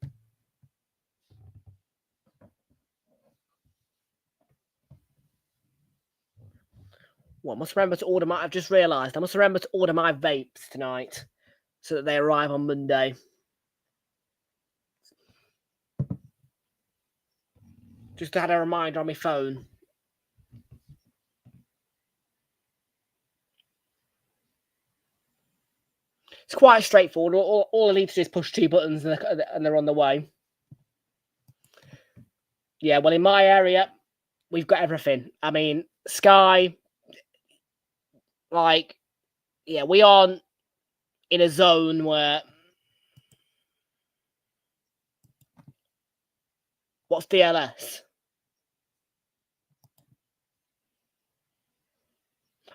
Well, I must remember to order I've just realised, I must remember to order my vapes tonight so that they arrive on Monday. Just had a reminder on my phone. It's quite straightforward. All I need to do is push 2 buttons and they're on the way. Yeah, well, in my area, we've got everything. I mean, Sky, like, yeah, we aren't in a zone where... What's DLS?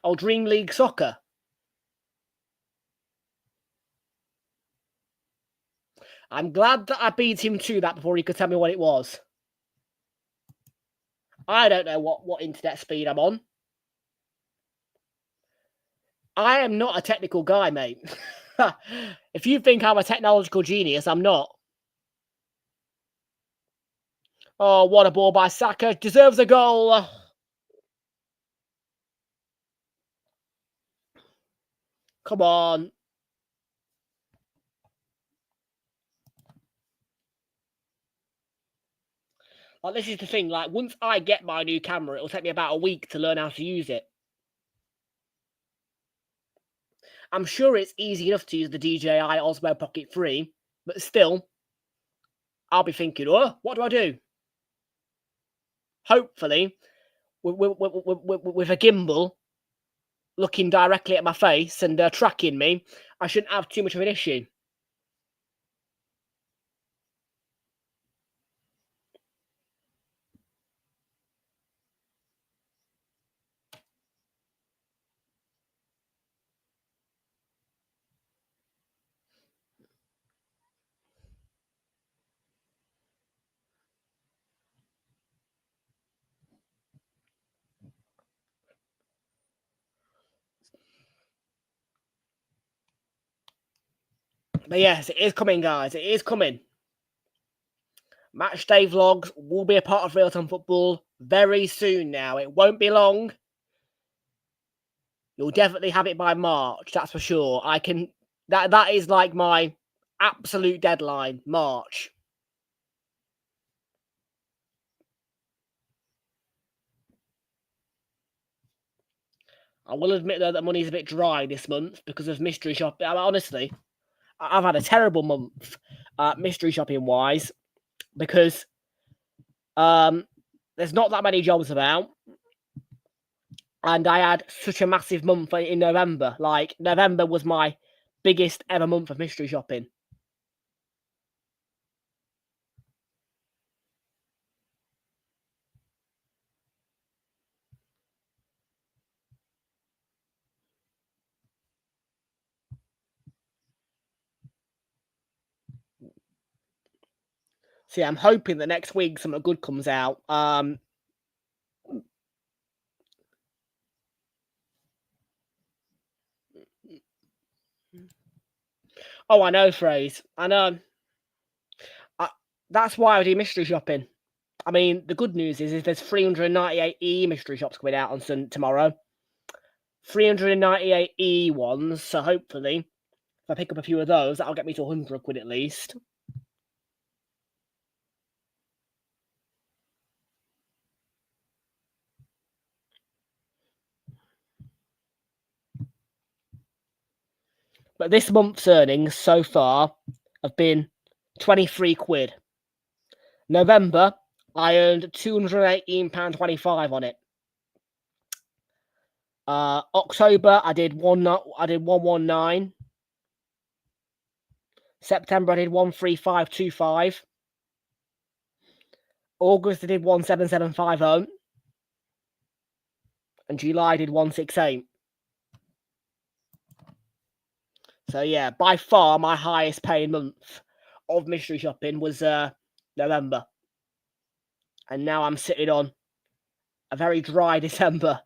Oh, Dream League Soccer. I'm glad that I beat him to that before he could tell me what it was. I don't know what internet speed I'm on. I am not a technical guy, mate. If you think I'm a technological genius, I'm not. Oh, what a ball by Saka. Deserves a goal. Come on. Like, this is the thing. Like, once I get my new camera, it'll take me about a week to learn how to use it. I'm sure it's easy enough to use the DJI Osmo Pocket 3, but still, I'll be thinking, oh, what do I do? Hopefully, with a gimbal looking directly at my face and tracking me, I shouldn't have too much of an issue. But yes, it is coming, guys. It is coming. Match day vlogs will be a part of Realltom Football very soon now. It won't be long. You'll definitely have it by March, that's for sure. That is like my absolute deadline, March. I will admit, though, that money's a bit dry this month because of mystery shopping. Honestly, I've had a terrible month mystery shopping-wise because there's not that many jobs about. And I had such a massive month in November. Like, November was my biggest ever month of mystery shopping. See, I'm hoping that next week something good comes out. Oh, I know, Phrase. I know. That's why I do mystery shopping. I mean, the good news is there's 398E mystery shops coming out on tomorrow. 398E ones, so hopefully If I pick up a few of those, that'll get me to 100 quid at least. But this month's earnings so far have been 23 quid. November, I earned £218.25 on it. October, I did 119. September, I did 13525. August, I did 17750. And July, I did 168. So yeah, by far my highest paying month of mystery shopping was November. And now I'm sitting on a very dry December.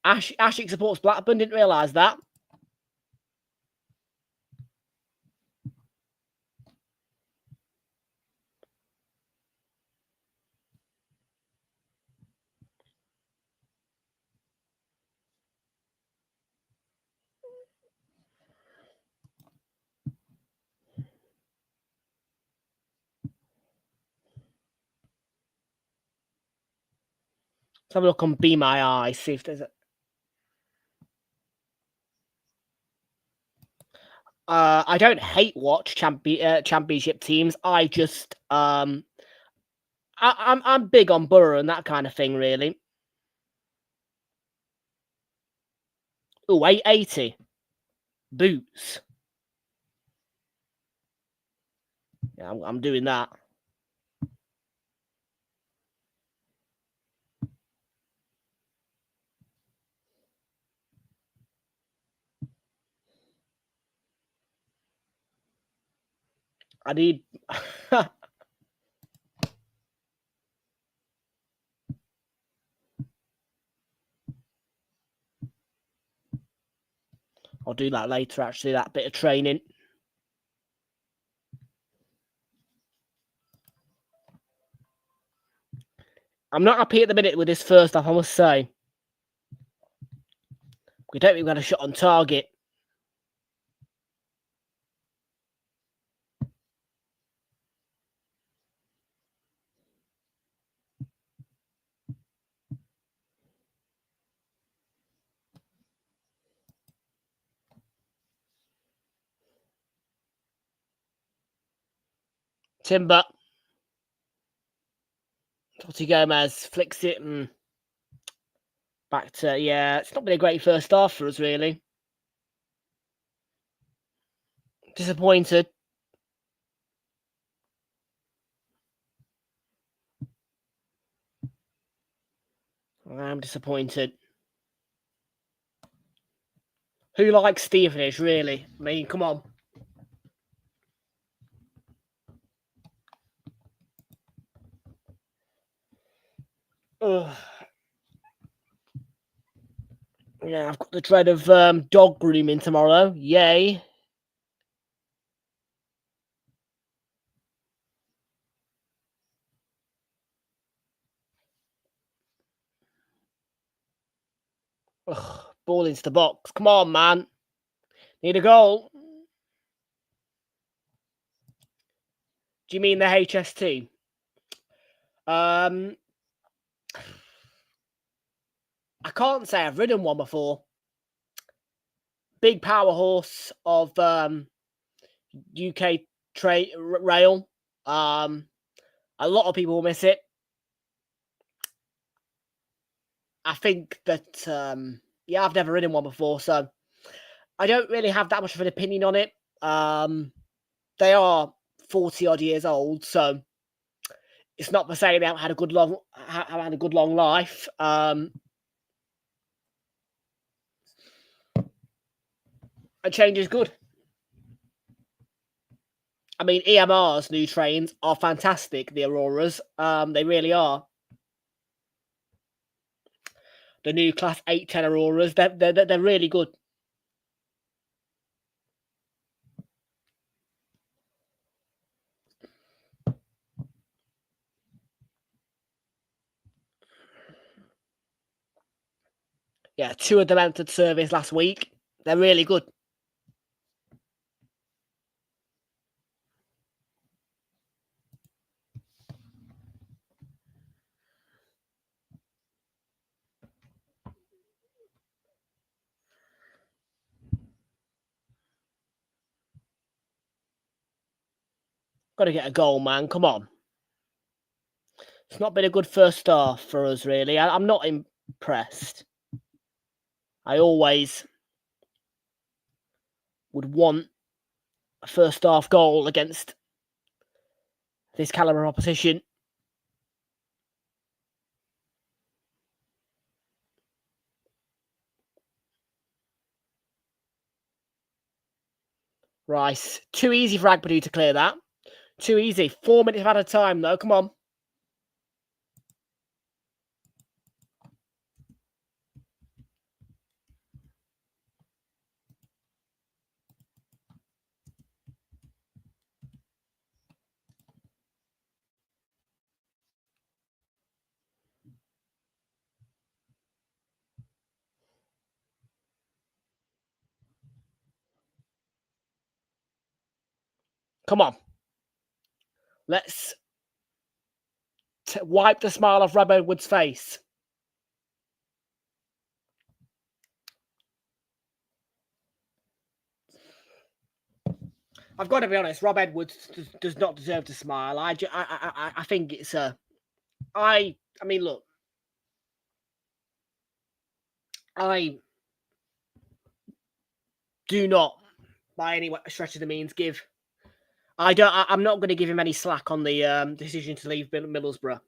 Ashik supports Blackburn, didn't realise that. Let's have a look on Be My Eye, see if there's a... I don't hate watch championship teams. I just I'm big on Borough and that kind of thing, really. Oh, 880 Boots. Yeah, I'm doing that. I need... I'll do that later, actually, that bit of training. I'm not happy at the minute with this first half, I must say. We don't even got a shot on target. Timber. Totti Gomez flicks it and back to... Yeah, it's not been a great first half for us, really. Disappointed. I'm disappointed. Who likes Stevenage, really? I mean, come on. Ugh. Yeah, I've got the dread of dog grooming tomorrow. Yay. Ugh, ball into the box. Come on, man. Need a goal. Do you mean the HST? I can't say I've ridden one before. Big power horse of UK rail. A lot of people will miss it. I think that, yeah, I've never ridden one before, so I don't really have that much of an opinion on it. They are 40-odd years old, so it's not for saying they haven't had a good long life. A change is good. I mean, EMR's new trains are fantastic, the Auroras. They really are. The new Class 810 Auroras, they're really good. Yeah, 2 of them entered service last week. They're really good. Got to get a goal, man. Come on. It's not been a good first half for us, really. I'm not impressed. I always would want a first half goal against this caliber opposition. Rice. Too easy for Agbedu to clear that. Too easy. 4 minutes at a time, though. Come on. Come on. Let's wipe the smile off Rob Edwards' face. I've got to be honest, Rob Edwards does not deserve to smile. I think it's a... I mean, look. I do not, by any stretch of the means, give... I'm not going to give him any slack on the decision to leave Middlesbrough.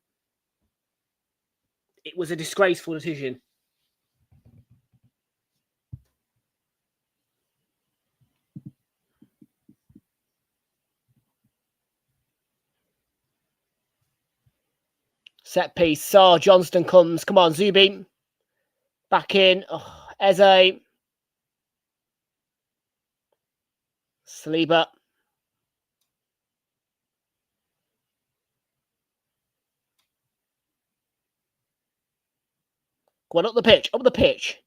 It was a disgraceful decision. Set piece. So Johnston comes. Come on, Zubi. Back in. Oh, Eze. Saliba. Go on, up the pitch. Up the pitch.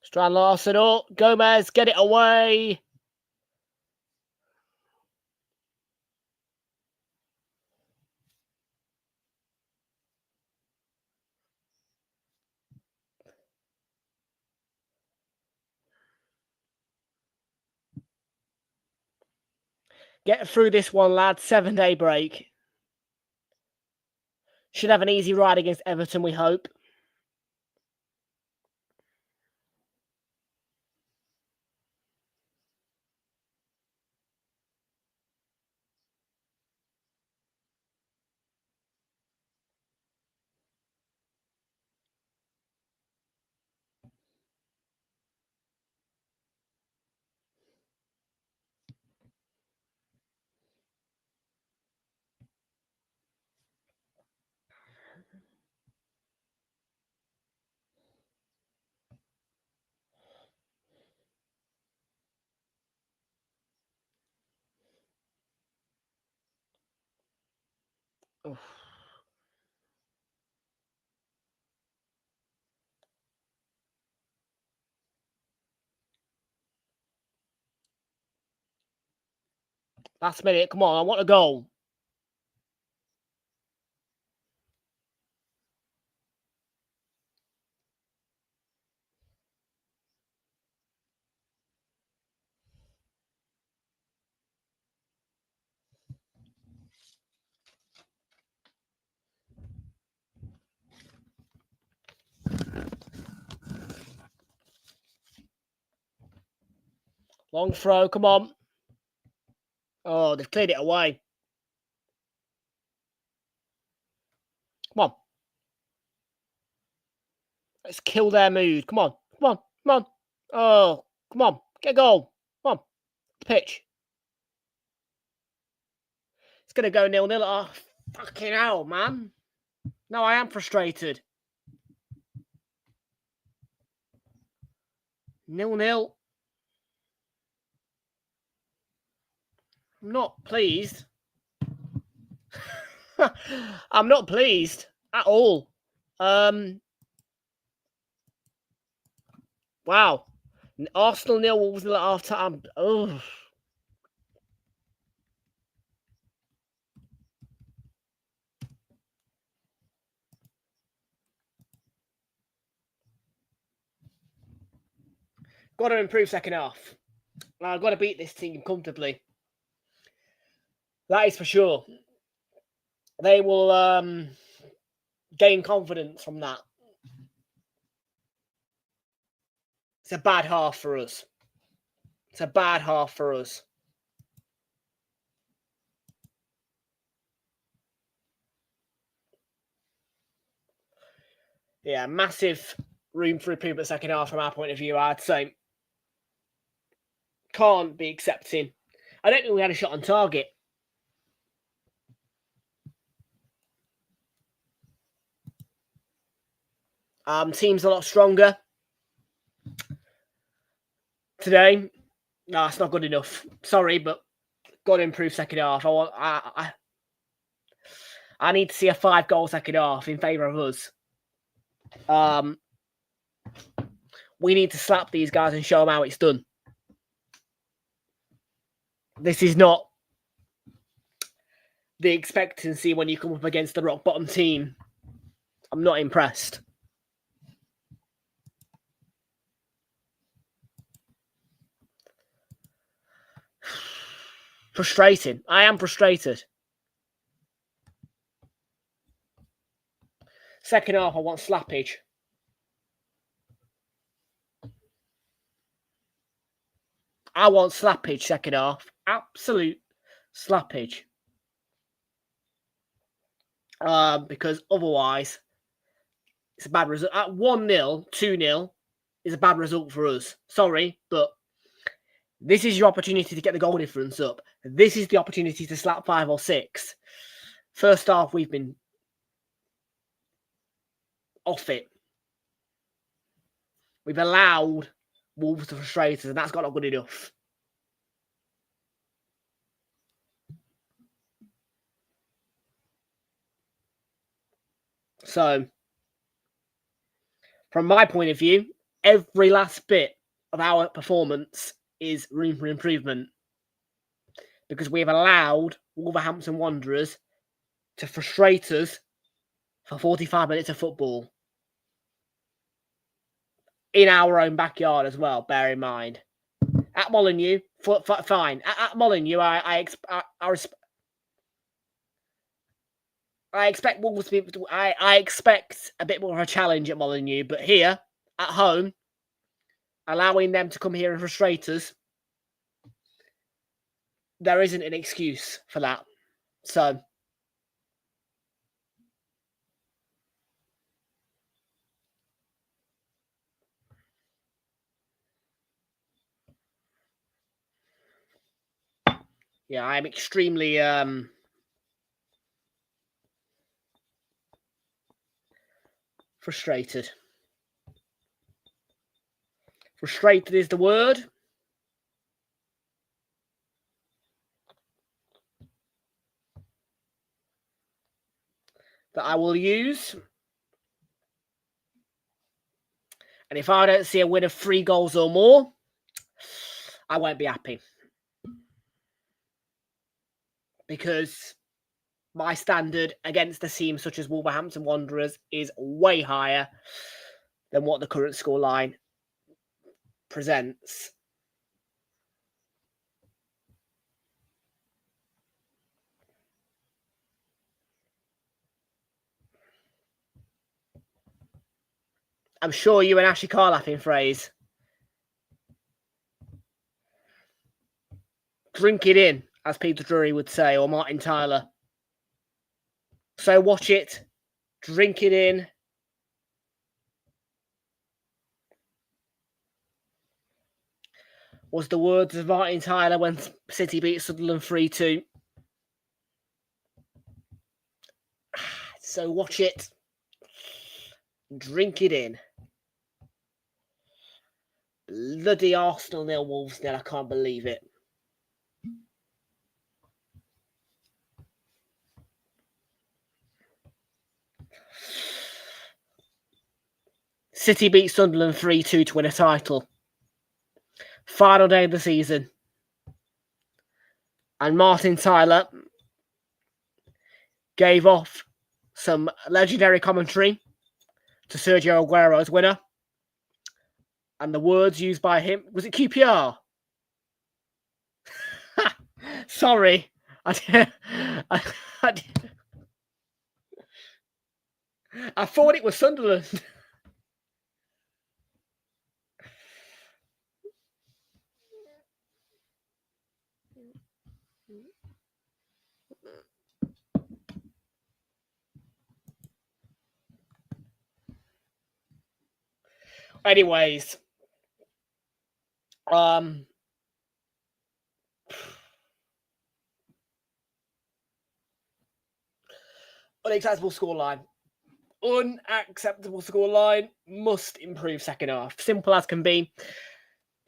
Strand Larson. Oh, Gomez. Get it away. Get through this one, lad. 7-day break. Should have an easy ride against Everton, we hope. Oof. Last minute. Come on, I want a goal. Long throw, come on. Oh, they've cleared it away. Come on. Let's kill their mood. Come on. Come on. Come on. Oh, come on. Get a goal. Come on. Pitch. It's going to go 0-0. Oh, fucking hell, man. No, I am frustrated. 0-0. I'm not pleased. I'm not pleased at all. Wow. Arsenal 0, Wolves 0 at half time. Oh. Got to improve second half. I've got to beat this team comfortably. That is for sure. They will gain confidence from that. It's a bad half for us. It's a bad half for us. Yeah, massive room for improvement second half from our point of view, I'd say. Can't be accepting. I don't think we had a shot on target. Team's a lot stronger today. No, it's not good enough. Sorry, but got to improve second half. I need to see a 5-goal second half in favour of us. We need to slap these guys and show them how it's done. This is not the expectancy when you come up against the rock bottom team. I'm not impressed. Frustrating. I am frustrated. Second half, I want slappage. I want slappage second half. Absolute slappage. Because otherwise, it's a bad result. At 1-0, 2-0 is a bad result for us. Sorry, but this is your opportunity to get the goal difference up. This is the opportunity to slap 5 or 6. First half, we've been off it. We've allowed Wolves to frustrate us, and that's not good enough. So, from my point of view, every last bit of our performance is room for improvement. Because we have allowed Wolverhampton Wanderers to frustrate us for 45 minutes of football. In our own backyard as well, bear in mind. At Molineux, fine. At Molineux, I expect Wolves to be. I expect a bit more of a challenge at Molineux, but here at home, allowing them to come here and frustrate us, there isn't an excuse for that. So, yeah, I'm extremely frustrated. Frustrated is the word. That I will use. And if I don't see a win of 3 goals or more, I won't be happy. Because my standard against a team such as Wolverhampton Wanderers is way higher than what the current scoreline presents. I'm sure you and Ashley are laughing, phrase. Drink it in, as Peter Drury would say, or Martin Tyler. So watch it, drink it in. Was the words of Martin Tyler when City beat Sunderland 3-2. So watch it, drink it in. Bloody Arsenal 0, Wolves 0. I can't believe it. City beat Sunderland 3-2 to win a title. Final day of the season. And Martin Tyler gave off some legendary commentary to Sergio Aguero's winner. And the words used by him, was it QPR? Sorry. I thought it was Sunderland. Anyways, unacceptable scoreline. Unacceptable scoreline. Must improve second half. Simple as can be.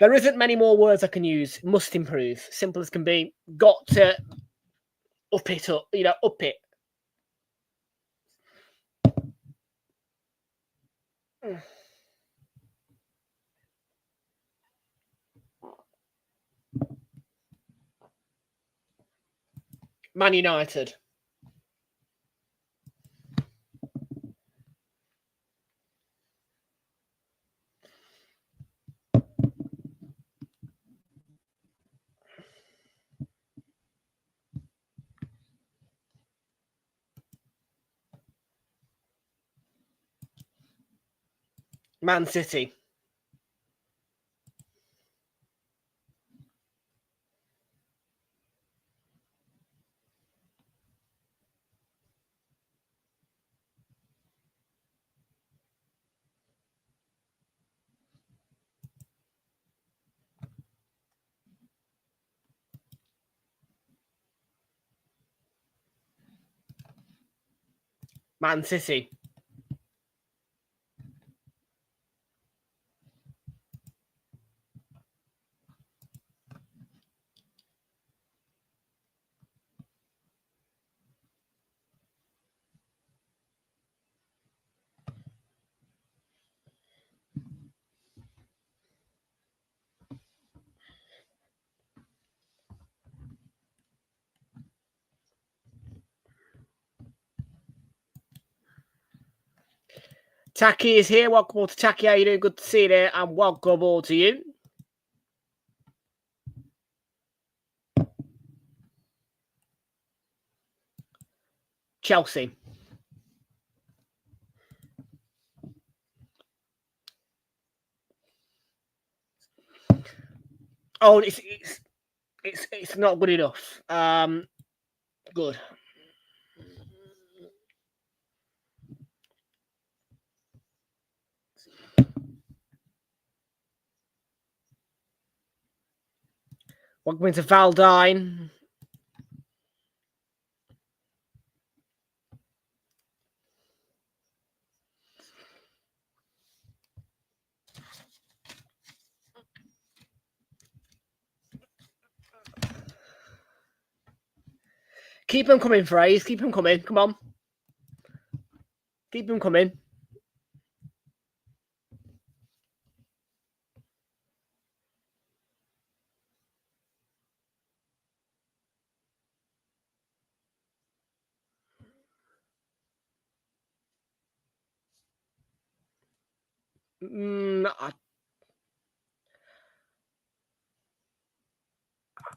There isn't many more words I can use. Must improve. Simple as can be. Got to up it up. Up it. Man United. Man City. Man City. Taki is here. Welcome all to Taki. How you doing? Good to see you there. And welcome all to you. Chelsea. Oh, it's not good enough. Good. Welcome into Valdine. Keep them coming, Fraze. Keep them coming. Come on. Keep them coming.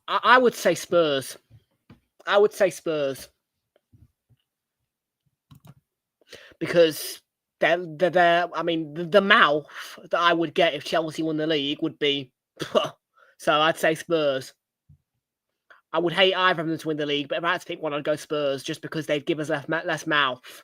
I would say Spurs. I would say Spurs. Because the mouth that I would get if Chelsea won the league would be... So I'd say Spurs. I would hate either of them to win the league, but if I had to pick one, I'd go Spurs, just because they'd give us less mouth.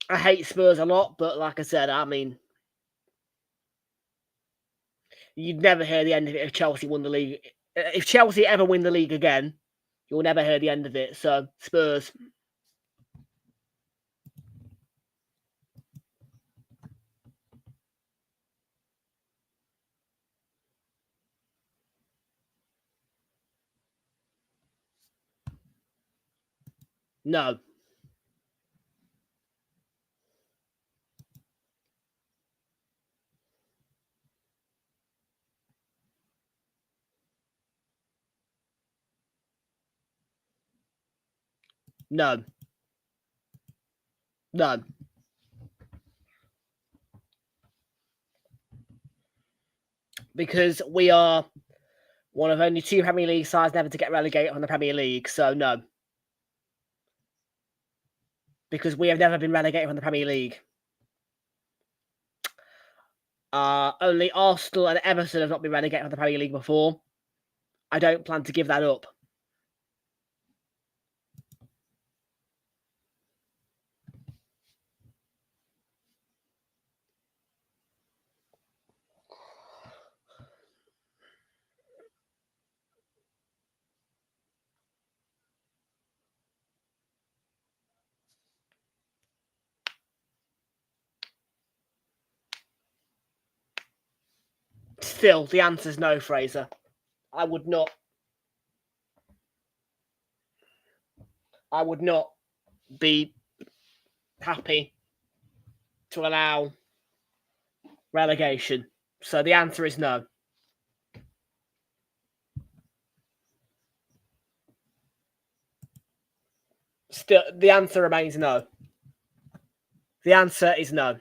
I hate Spurs a lot, but like I said, you'd never hear the end of it if Chelsea won the league. If Chelsea ever win the league again, you'll never hear the end of it. So, Spurs. No. No. No. Because we are one of only 2 Premier League sides never to get relegated from the Premier League, so no. Because we have never been relegated from the Premier League. Only Arsenal and Everton have not been relegated from the Premier League before. I don't plan to give that up. Still, the answer's no, Fraser. I would not be happy to allow relegation. So the answer is no. Still, the answer remains no. The answer is no.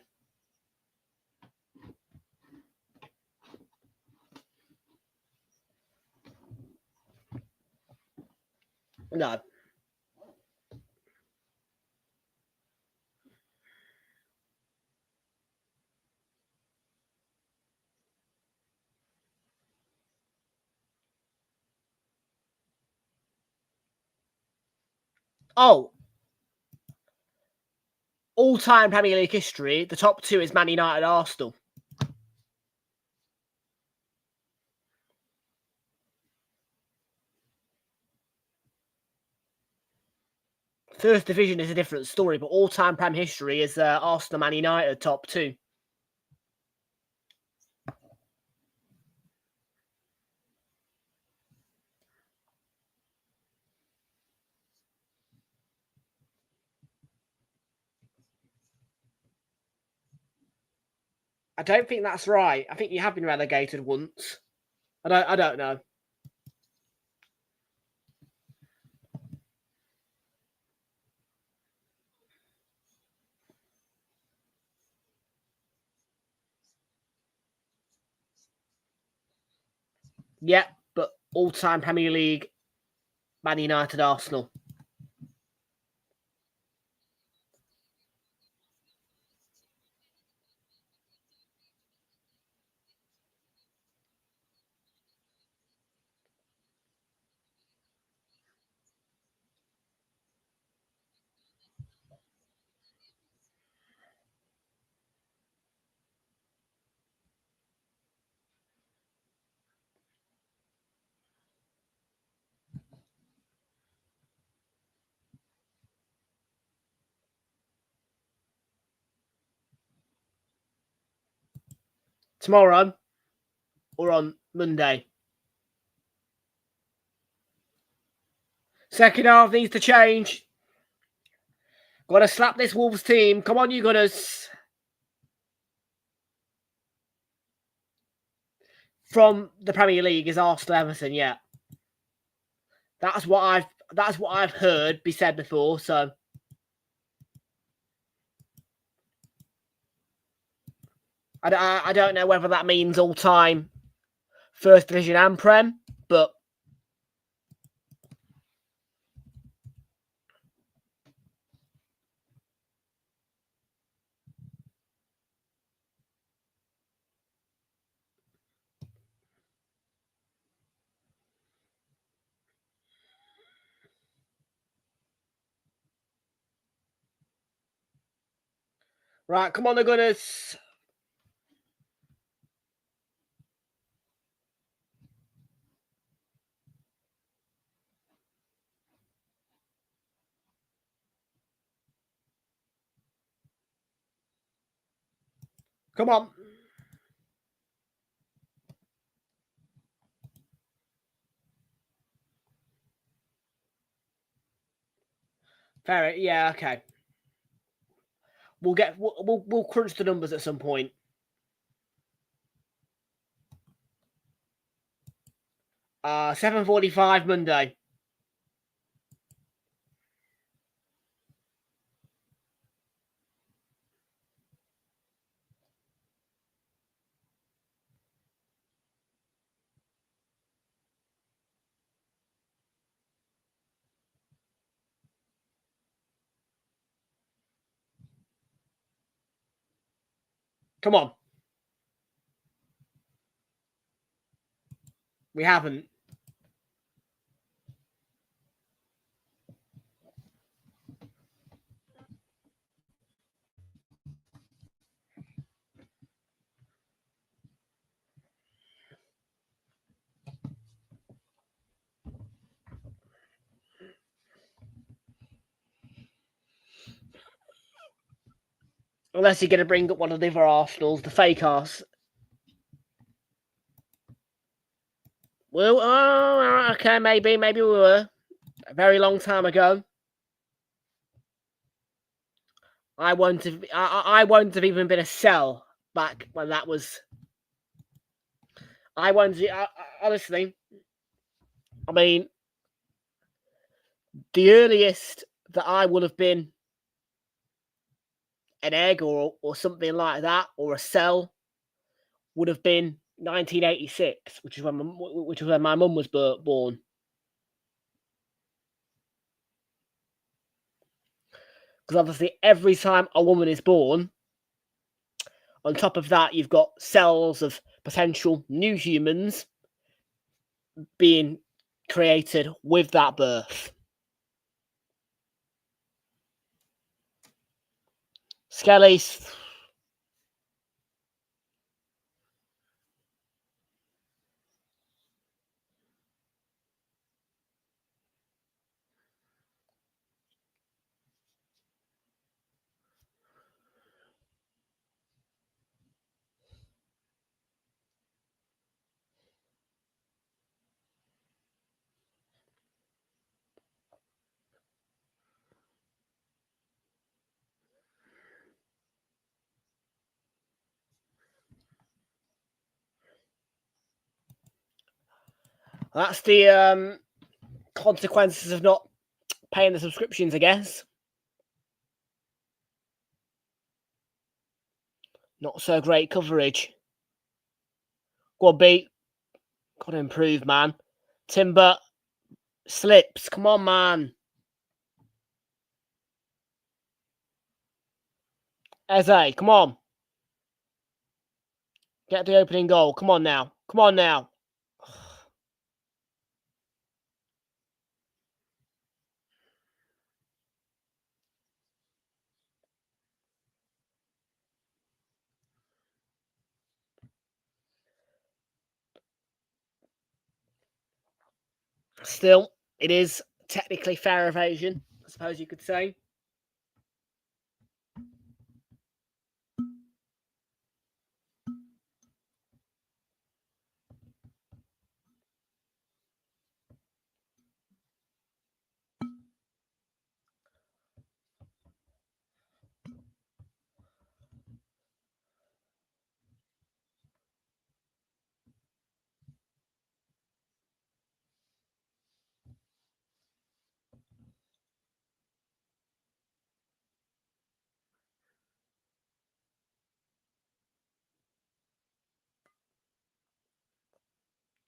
No. Oh. All-time Premier League history, the top 2 is Man United, Arsenal. First division is a different story, but all-time Prem history is Arsenal, Man United, top 2. I don't think that's right. I think you have been relegated once. I don't know. Yeah, but all-time Premier League, Man United, Arsenal. Tomorrow or on Monday? Second half needs to change. Got to slap this Wolves team. Come on, you Gunners. From the Premier League is Arsenal, Everton. Yeah, that's what I've heard be said before. So I don't know whether that means all time First Division and Prem, but right, come on, the Gunners. Come on. Fair. Yeah. Okay. We'll crunch the numbers at some point. Uh, 7:45 Monday. Come on. We haven't. Unless you're going to bring up one of the other Arsenals, the fake arse. Well, oh, okay, maybe we were. A very long time ago. I won't have even been a cell back when that was. Honestly, I mean, the earliest that I would have been an egg or something like that, or a cell, would have been 1986, which is when my mum was born. Because obviously, every time a woman is born, on top of that, you've got cells of potential new humans being created with that birth. Skelly's. That's the consequences of not paying the subscriptions, I guess. Not so great coverage. Go on, beat. Got to improve, man. Timber slips. Come on, man. Eze, come on. Get the opening goal. Come on now. Come on now. Still, it is technically fair evasion, I suppose you could say.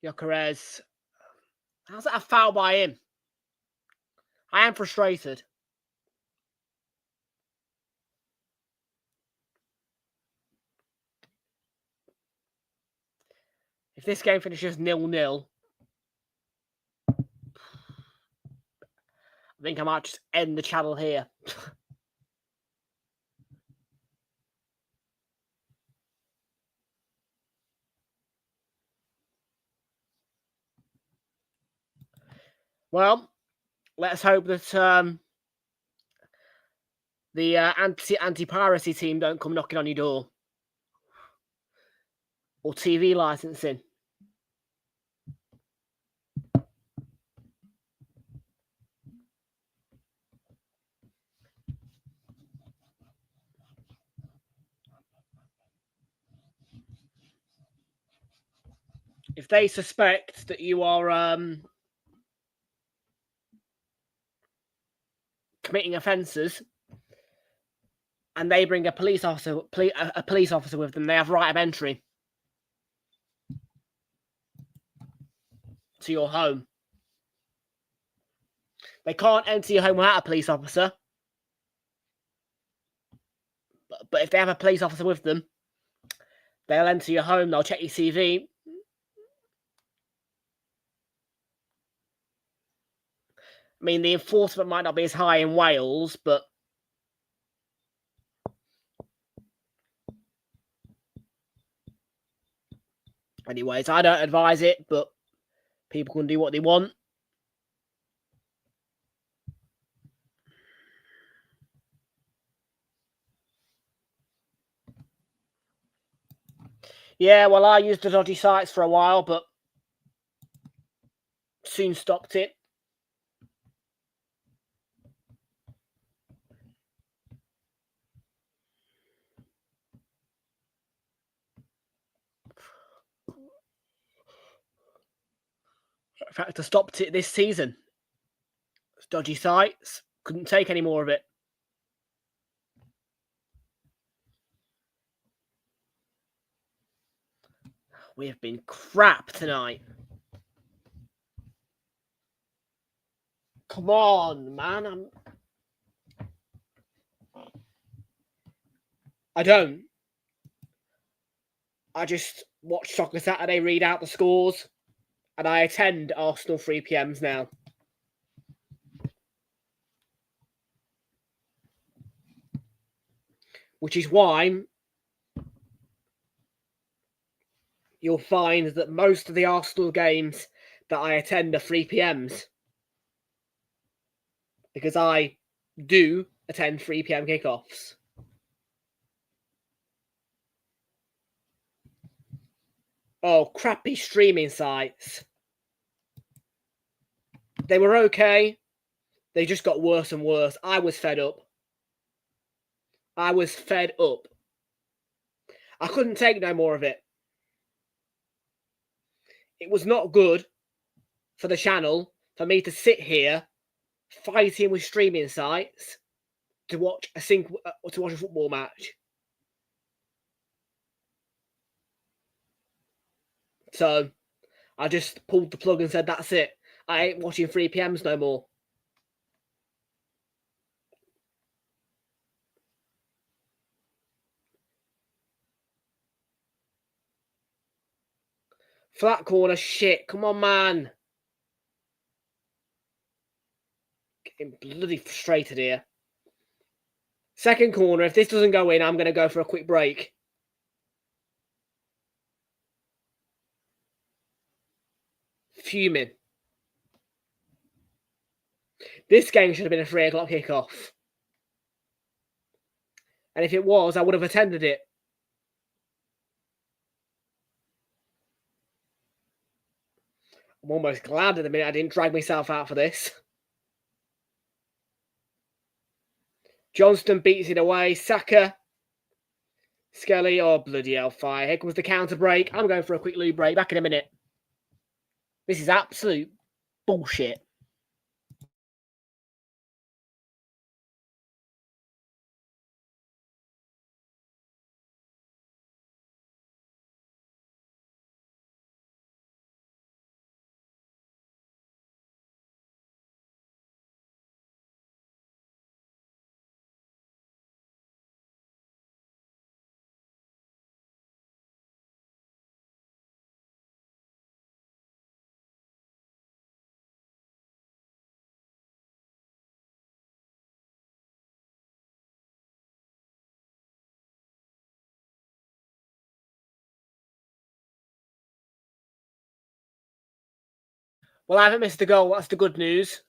Gyökeres. How's that a foul by him? I am frustrated. If this game finishes 0-0, I think I might just end the channel here. Well, let's hope that the anti-piracy team don't come knocking on your door. Or TV licensing. if they suspect that you are committing offences and they bring a police officer with them, they have right of entry to your home. They can't enter your home without a police officer. But if they have a police officer with them, they'll enter your home, they'll check your CV. I mean, the enforcement might not be as high in Wales, but anyways, I don't advise it, but people can do what they want. Yeah, well, I used the dodgy sites for a while, but soon stopped it. In fact, I stopped it this season. Dodgy sites. Couldn't take any more of it. We have been crap tonight. Come on, man. I don't. I just watch Soccer Saturday, read out the scores, and I attend Arsenal 3 PMs now. Which is why you'll find that most of the Arsenal games that I attend are 3 PMs. Because I do attend 3 PM kickoffs. Oh, crappy streaming sites. They were okay. They just got worse and worse. I was fed up. I couldn't take no more of it. It was not good for the channel for me to sit here fighting with streaming sites to watch a football match. So I just pulled the plug and said, that's it. I ain't watching 3 PMs no more. Flat corner, shit. Come on, man. Getting bloody frustrated here. Second corner. If this doesn't go in, I'm going to go for a quick break. Fuming. This game should have been a 3 o'clock kickoff. And if it was, I would have attended it. I'm almost glad at the minute I didn't drag myself out for this. Johnston beats it away. Saka. Skelly. Oh, bloody hellfire. Here comes the counter break. I'm going for a quick loo break. Back in a minute. This is absolute bullshit. Well, I haven't missed a goal. That's the good news.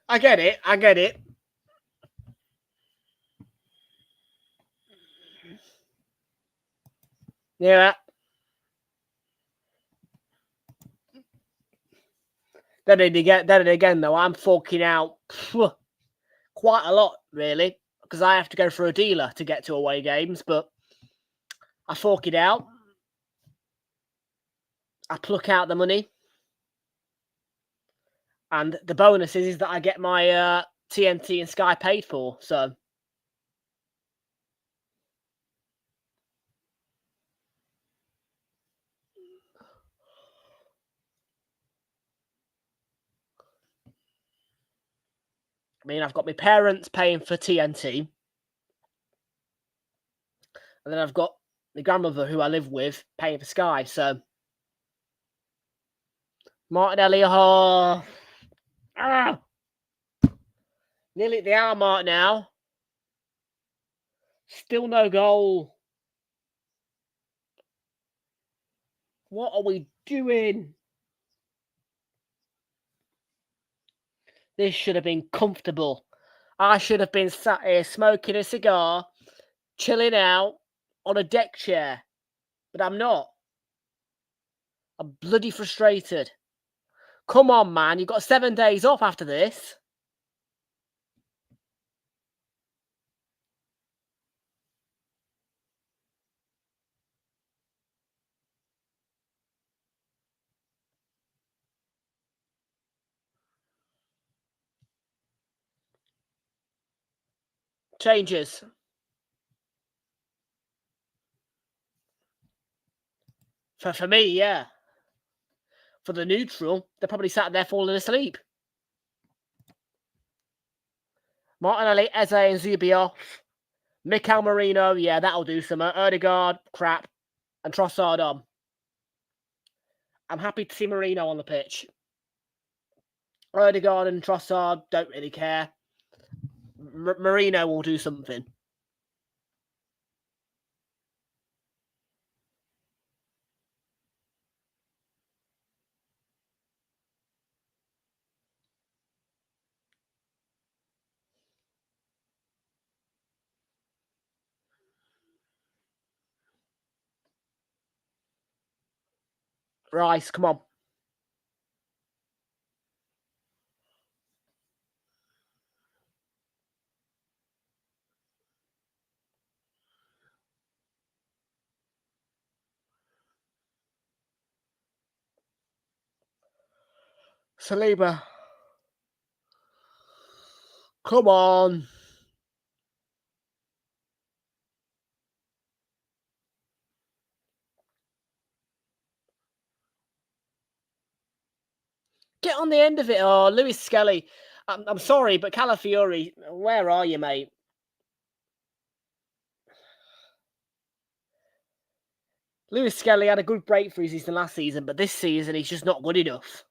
I get it. Yeah. Then again, though, I'm forking out quite a lot, really, because I have to go through a dealer to get to away games, but I fork it out. I pluck out the money. And the bonus is that I get my TNT and Sky paid for, so... I mean, I've got my parents paying for TNT. And then I've got my grandmother, who I live with, paying for Sky, so... Martinelli, nearly at the hour mark now. Still no goal. What are we doing? This should have been comfortable. I should have been sat here smoking a cigar, chilling out on a deck chair. But I'm not. I'm bloody frustrated. Come on, man. You've got 7 days off after this. Changes. For me, yeah. For the neutral, they're probably sat there falling asleep. Martinelli, Eze and Zubi off. Mikel Merino, yeah, that'll do some. Odegaard, crap. And Trossard on. I'm happy to see Merino on the pitch. Odegaard and Trossard, don't really care. Merino will do something. Rice, come on. Saliba. Come on. Get on the end of it. Oh, Lewis Skelly. I'm sorry, but Calafiori, where are you, mate? Lewis Skelly had a good break for his season last season, but this season he's just not good enough.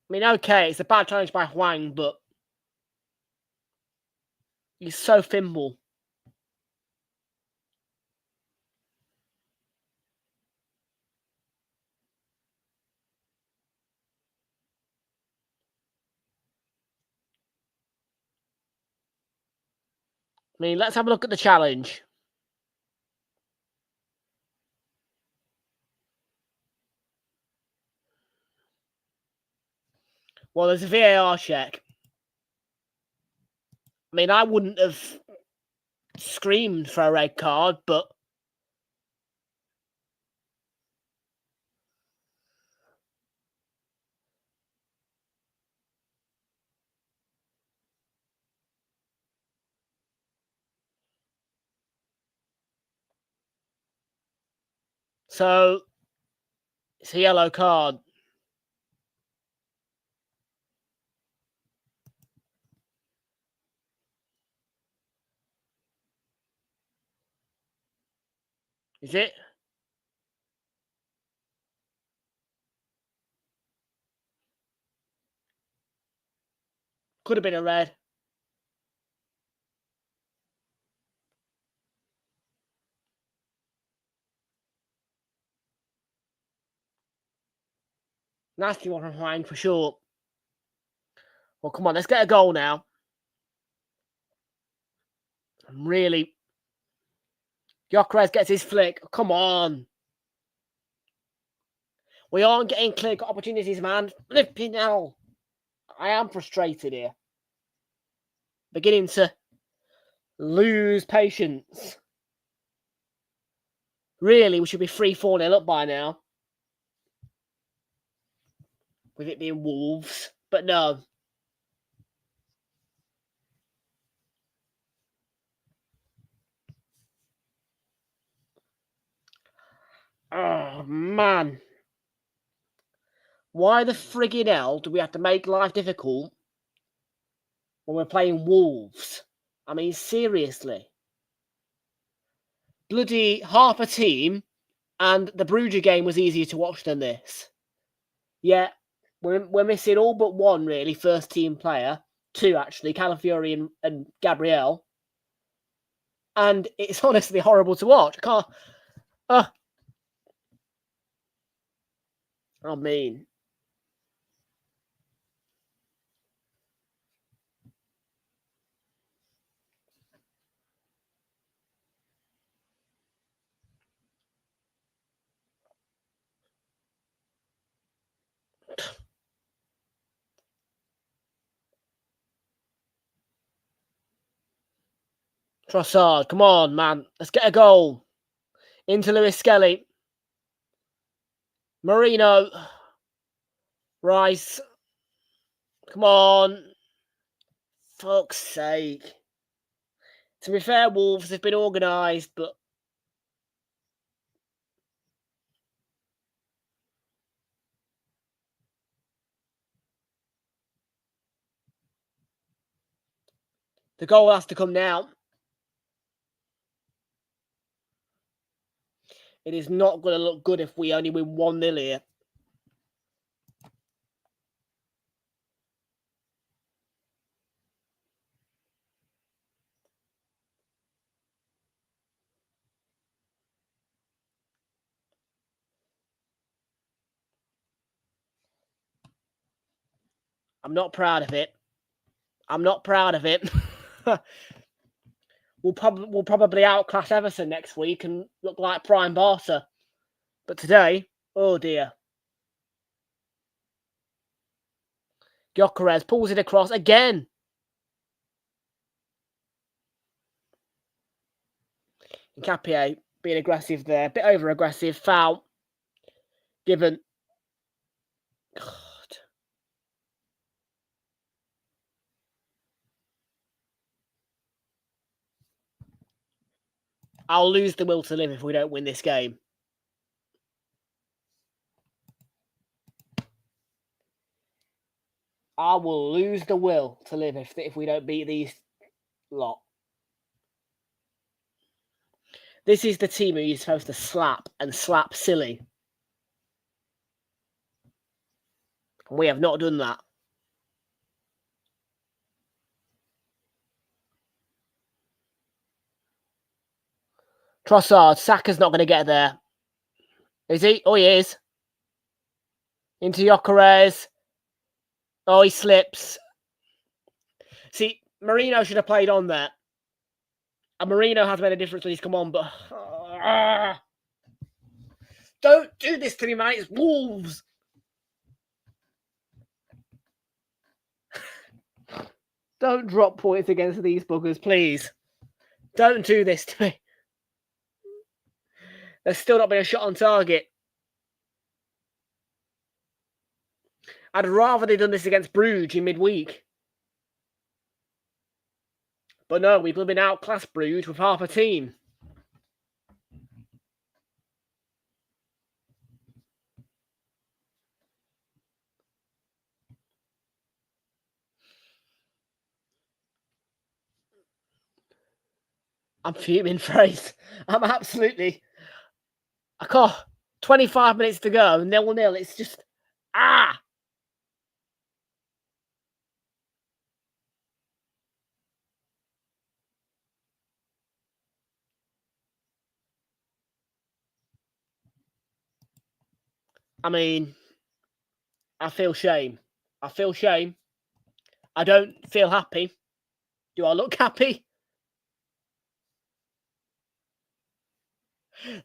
I mean, okay, it's a bad challenge by Hwang, but he's so thimble. I mean, let's have a look at the challenge. Well, there's a VAR check. I mean, I wouldn't have screamed for a red card, but... So, it's a yellow card. Is it? Could have been a red. Nasty one from Hwang for sure. Well, come on, let's get a goal now. I'm really Gyökeres gets his flick. Come on. We aren't getting clear opportunities, man. Flipping hell. I am frustrated here. Beginning to lose patience. Really, we should be 3-4-0 up by now. With it being Wolves. But no. Oh, man. Why the friggin' hell do we have to make life difficult when we're playing Wolves? I mean, seriously. Bloody half a team, and the Bruges game was easier to watch than this. Yeah, we're missing all but one, really, first team player. Two, actually, Calafiori and Gabriel. And it's honestly horrible to watch. I can't... I mean... Trossard, come on, man. Let's get a goal. Into Lewis Skelly. Marino. Rice. Come on. Fuck's sake. To be fair, Wolves have been organised, but... the goal has to come now. It is not going to look good if we only win 1-0 here. I'm not proud of it. I'm not proud of it. We'll probably outclass Everton next week and look like prime Barca. But today, oh dear. Gyökeres pulls it across again. Capia being aggressive there. A bit over-aggressive. Foul. Given. God. I'll lose the will to live if we don't win this game. I will lose the will to live if we don't beat these lot. This is the team who you're supposed to slap and slap silly. And we have not done that. Trossard, Saka's not going to get there. Is he? Oh, he is. Into Gyökeres. Oh, he slips. See, Marino should have played on there. And Marino has made a difference when he's come on, but... don't do this to me, man. It's Wolves. Don't drop points against these buggers, please. Don't do this to me. There's still not been a shot on target. I'd rather they'd done this against Bruges in midweek. But no, we've been outclassed Bruges with half a team. I'm fuming, Fraser. I'm absolutely... I can't... 25 minutes to go, 0-0. It's just... I mean, I feel shame. I feel shame. I don't feel happy. Do I look happy?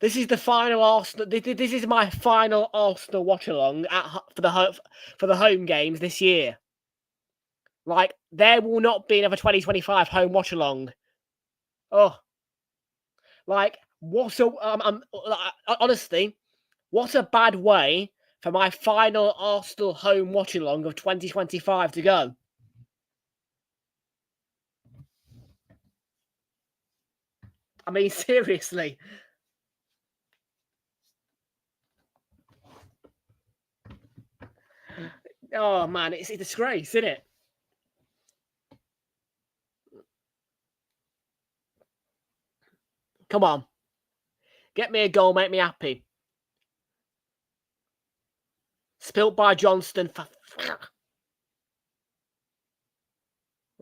This is the final Arsenal. This is my final Arsenal watch along for the home games this year. Like, there will not be another 2025 home watch along. Oh, like, honestly, what a bad way for my final Arsenal home watch along of 2025 to go. I mean, seriously. Oh man, it's a disgrace, isn't it? Come on. Get me a goal, make me happy. Spilt by Johnston.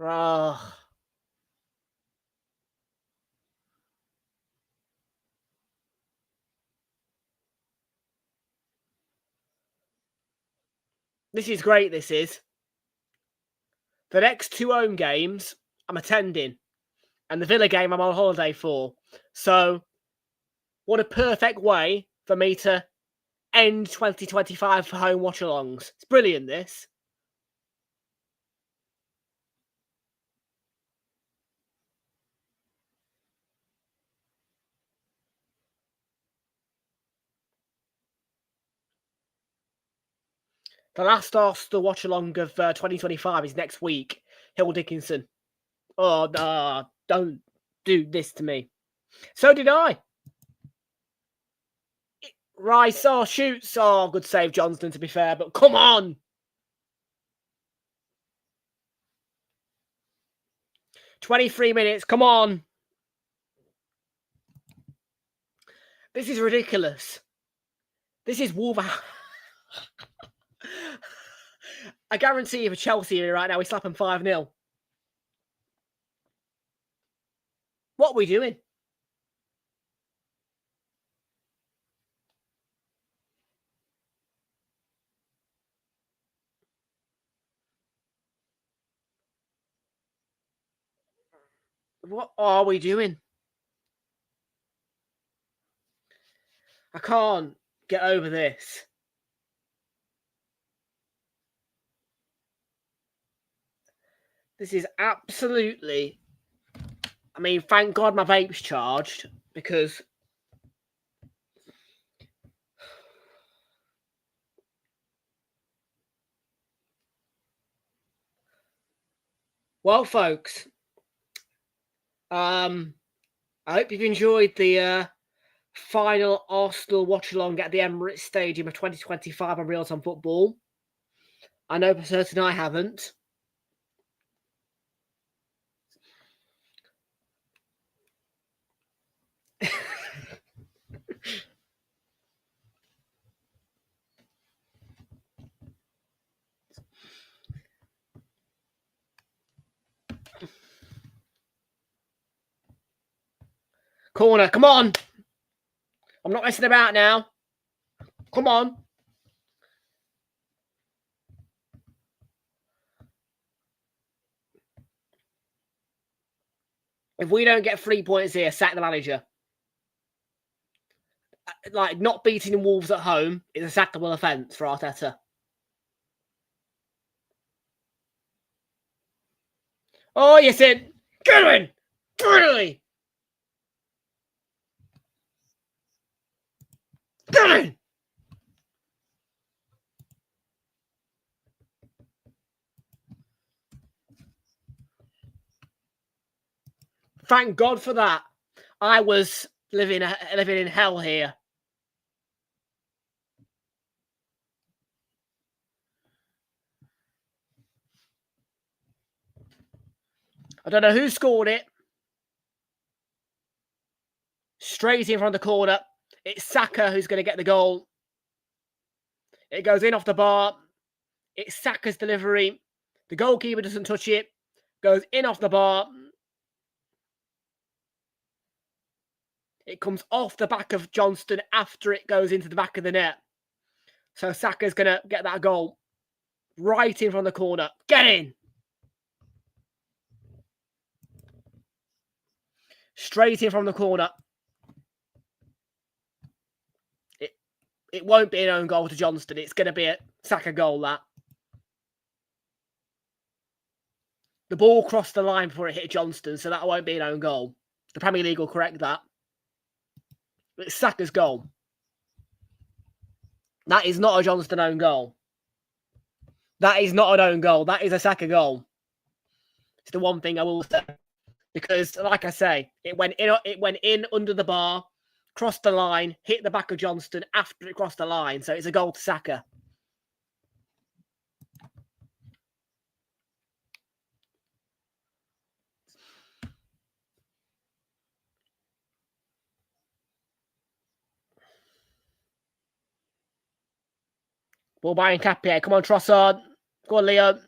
Oh. This is great, this is. The next 2 home games, I'm attending. And the Villa game, I'm on holiday for. So, what a perfect way for me to end 2025 for home watch-alongs. It's brilliant, this. The last Arsenal watch-along of 2025 is next week. Hill Dickinson. Oh, don't do this to me. So did I. Rice, shoots. Oh, good save, Johnston, to be fair, but come on. 23 minutes, come on. This is ridiculous. This is Wolverhampton. I guarantee you for Chelsea right now, we slap them 5-0. What are we doing? What are we doing? I can't get over this. This is absolutely... I mean, thank God my vape's charged, because... Well, folks, I hope you've enjoyed the final Arsenal watch-along at the Emirates Stadium of 2025 on Realltom Football. I know for certain I haven't. Corner, come on. I'm not messing about now. Come on. If we don't get 3 points here, sack the manager. Like, not beating Wolves at home is a sackable offence for Arteta. Oh, yes, it. Good one. Really. Good. Thank God for that. I was living in hell here. I don't know who scored it. Straight in front of the corner. It's Saka who's going to get the goal. It goes in off the bar. It's Saka's delivery. The goalkeeper doesn't touch it. Goes in off the bar. It comes off the back of Johnston after it goes into the back of the net. So Saka's going to get that goal. Right in front of the corner. Get in. Straight in from the corner. It won't be an own goal to Johnston. It's going to be a Saka goal, that. The ball crossed the line before it hit Johnston, so that won't be an own goal. The Premier League will correct that. It's Saka's goal. That is not a Johnston own goal. That is not an own goal. That is a Saka goal. It's the one thing I will say. Because, like I say, it went in under the bar, crossed the line, hit the back of Johnston after it crossed the line. So it's a goal to Saka. Ball by Nkapie. Come on, Trossard. Go on, Leo.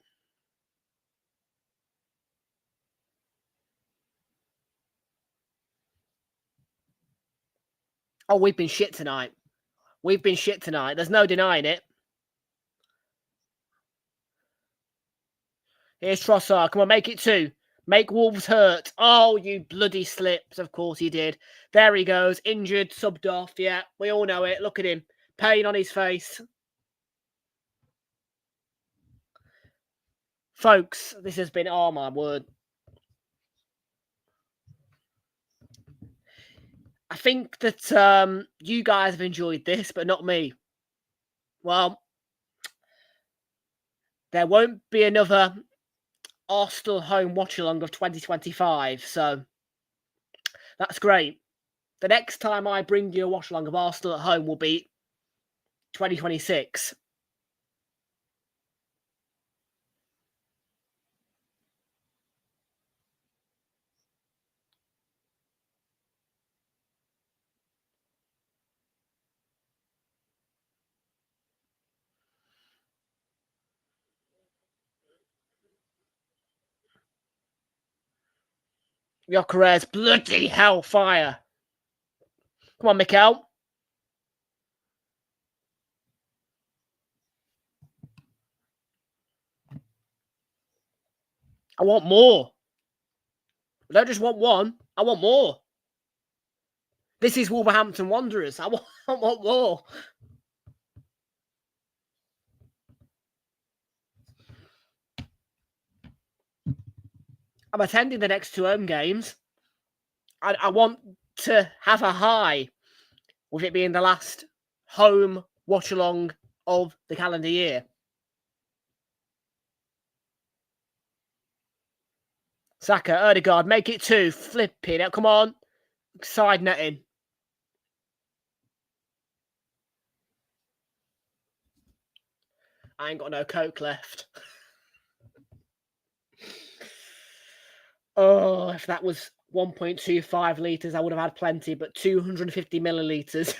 Oh, we've been shit tonight. We've been shit tonight. There's no denying it. Here's Trossard. Come on, make it 2. Make Wolves hurt. Oh, you bloody slips. Of course he did. There he goes. Injured, subbed off. Yeah, we all know it. Look at him. Pain on his face. Folks, this has been, oh my word. I think that you guys have enjoyed this, but not me. Well, there won't be another Arsenal home watch-along of 2025, so that's great. The next time I bring you a watch-along of Arsenal at home will be 2026. Gyökeres, bloody hellfire. Come on, Mikel. I want more. I don't just want one. I want more. This is Wolverhampton Wanderers. I want more. I'm attending the next 2 home games. I want to have a high with it being the last home watch-along of the calendar year. Saka, Odegaard, make it 2. Flipping it. Come on. Side netting. I ain't got no Coke left. Oh, if that was 1.25 litres, I would have had plenty, but 250 millilitres.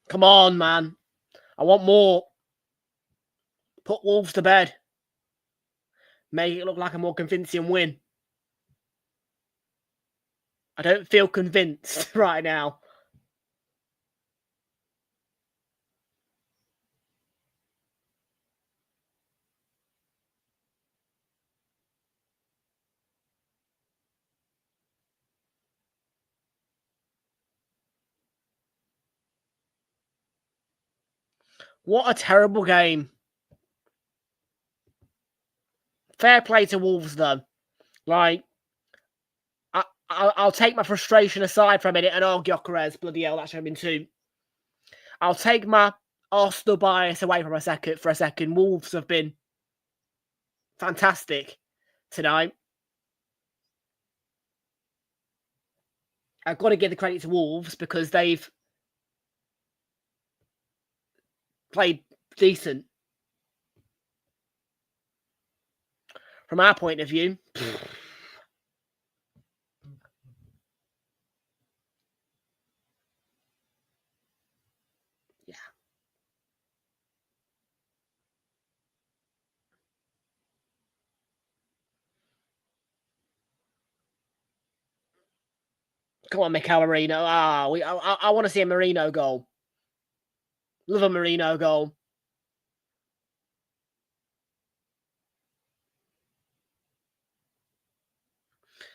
Come on, man. I want more. Put Wolves to bed. Make it look like a more convincing win. I don't feel convinced right now. What a terrible game. Fair play to Wolves, though. Like, I'll take my frustration aside for a minute and Gyökeres, bloody hell, that should have been 2. I'll take my Arsenal bias away for a second. Wolves have been fantastic tonight. I've got to give the credit to Wolves because they've played decent. From our point of view, yeah. Come on, Mikel Merino. I want to see a Merino goal. Love a Merino goal.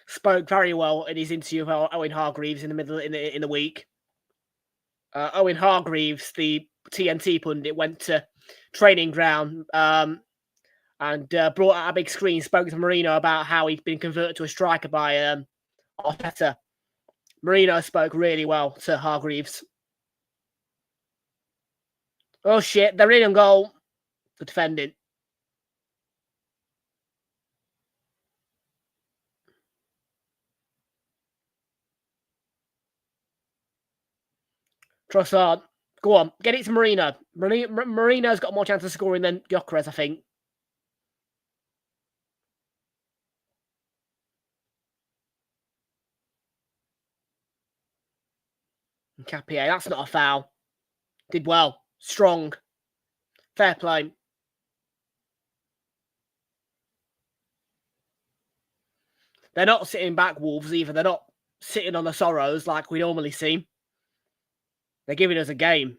Spoke very well in his interview with Owen Hargreaves in the week. Owen Hargreaves, the TNT pundit, went to training ground and brought out a big screen. Spoke to Merino about how he'd been converted to a striker by Arteta. Merino spoke really well to Hargreaves. Oh shit, they're in on goal. The defending. Trossard. Go on, get it to Merino. Merino's got more chance of scoring than Gyökeres, I think. Capier, that's not a foul. Did well. Strong. Fair play. They're not sitting back, Wolves, either. They're not sitting on the sorrows like we normally see. They're giving us a game.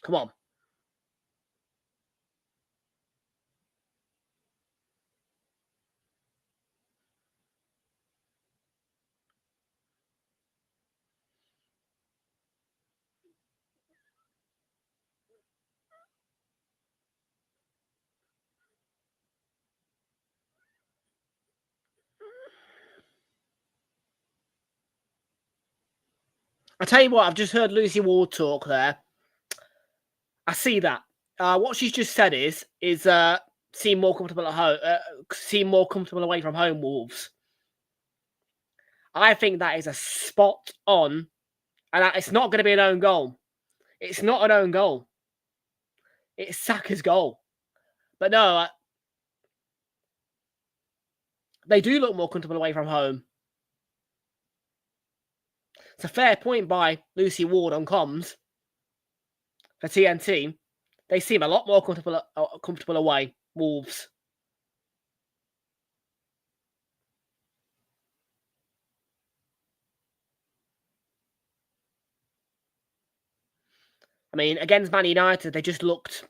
Come on. I tell you what, I've just heard Lucy Ward talk there. I see that. What she's just said is seem more comfortable at home, seem more comfortable away from home, Wolves. I think that is a spot on, and it's not going to be an own goal. It's not an own goal. It's Saka's goal. But no, they do look more comfortable away from home. It's a fair point by Lucy Ward on comms for TNT. They seem a lot more comfortable away, Wolves. I mean, against Man United, they just looked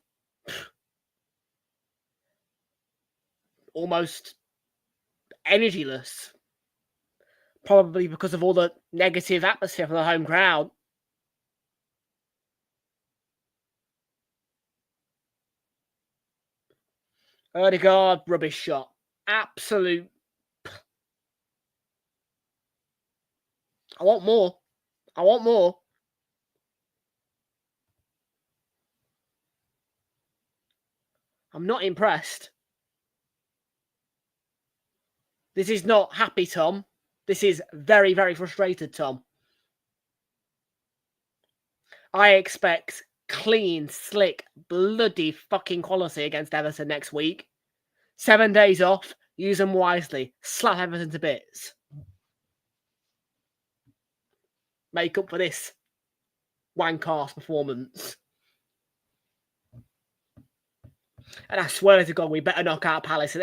almost energyless. Probably because of all the negative atmosphere from the home crowd. Odegaard, rubbish shot. Absolute. I want more. I want more. I'm not impressed. This is not happy, Tom. This is very, very frustrated, Tom. I expect clean, slick, bloody fucking quality against Everton next week. 7 days off. Use them wisely. Slap Everton to bits. Make up for this wank-ass performance. And I swear to God, we better knock out Palace.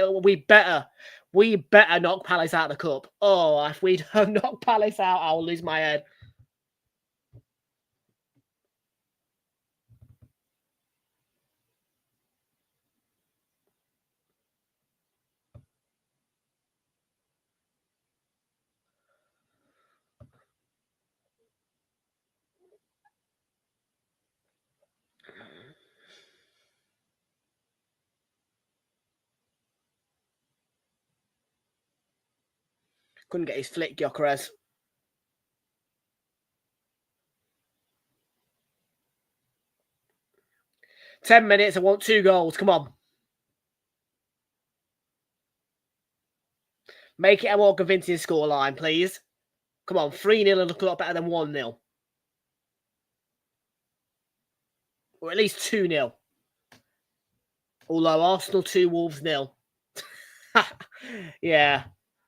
We better knock Palace out of the cup. Oh, if we don't knock Palace out, I'll lose my head. Couldn't get his flick, Gyökeres. "10 minutes, I want 2 goals. Come on. Make it a more convincing scoreline, please. Come on, 3-0 and look a lot better than 1-0. Or at least 2-0. Although Arsenal 2, Wolves 0. Yeah.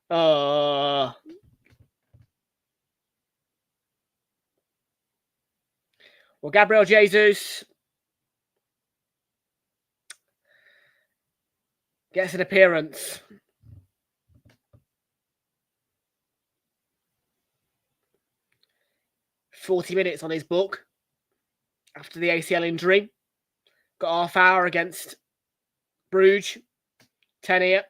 Well, Gabriel Jesus gets an appearance. "40 minutes on his book after the ACL injury. Got half hour against Bruges. 10 here.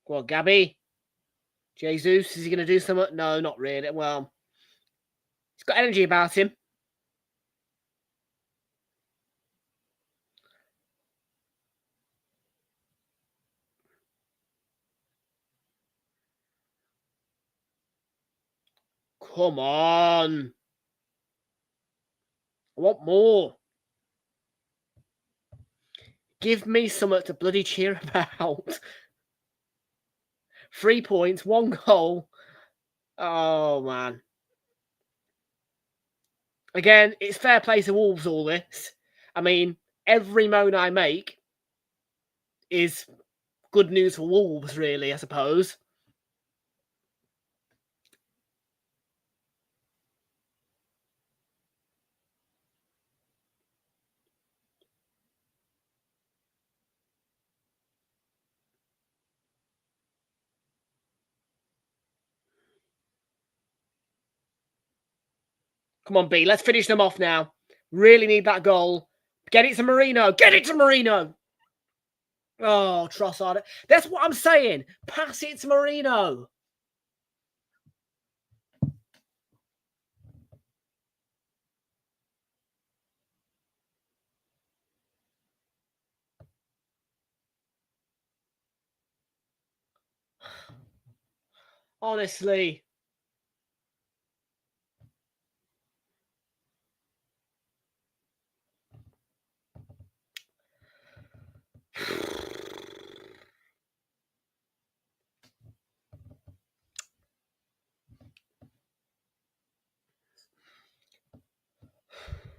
Well, Gabby. Jesus, is he going to do something? No, not really. Well, he's got energy about him. Come on. I want more. Give me something to bloody cheer about. 3 points, 1 goal. Oh, man. Again, it's fair play to Wolves, all this. I mean, every moan I make is good news for Wolves, really, I suppose. Come on, B. Let's finish them off now. Really need that goal. Get it to Marino. Get it to Marino. Oh, Trossard. That's what I'm saying. Pass it to Marino. Honestly.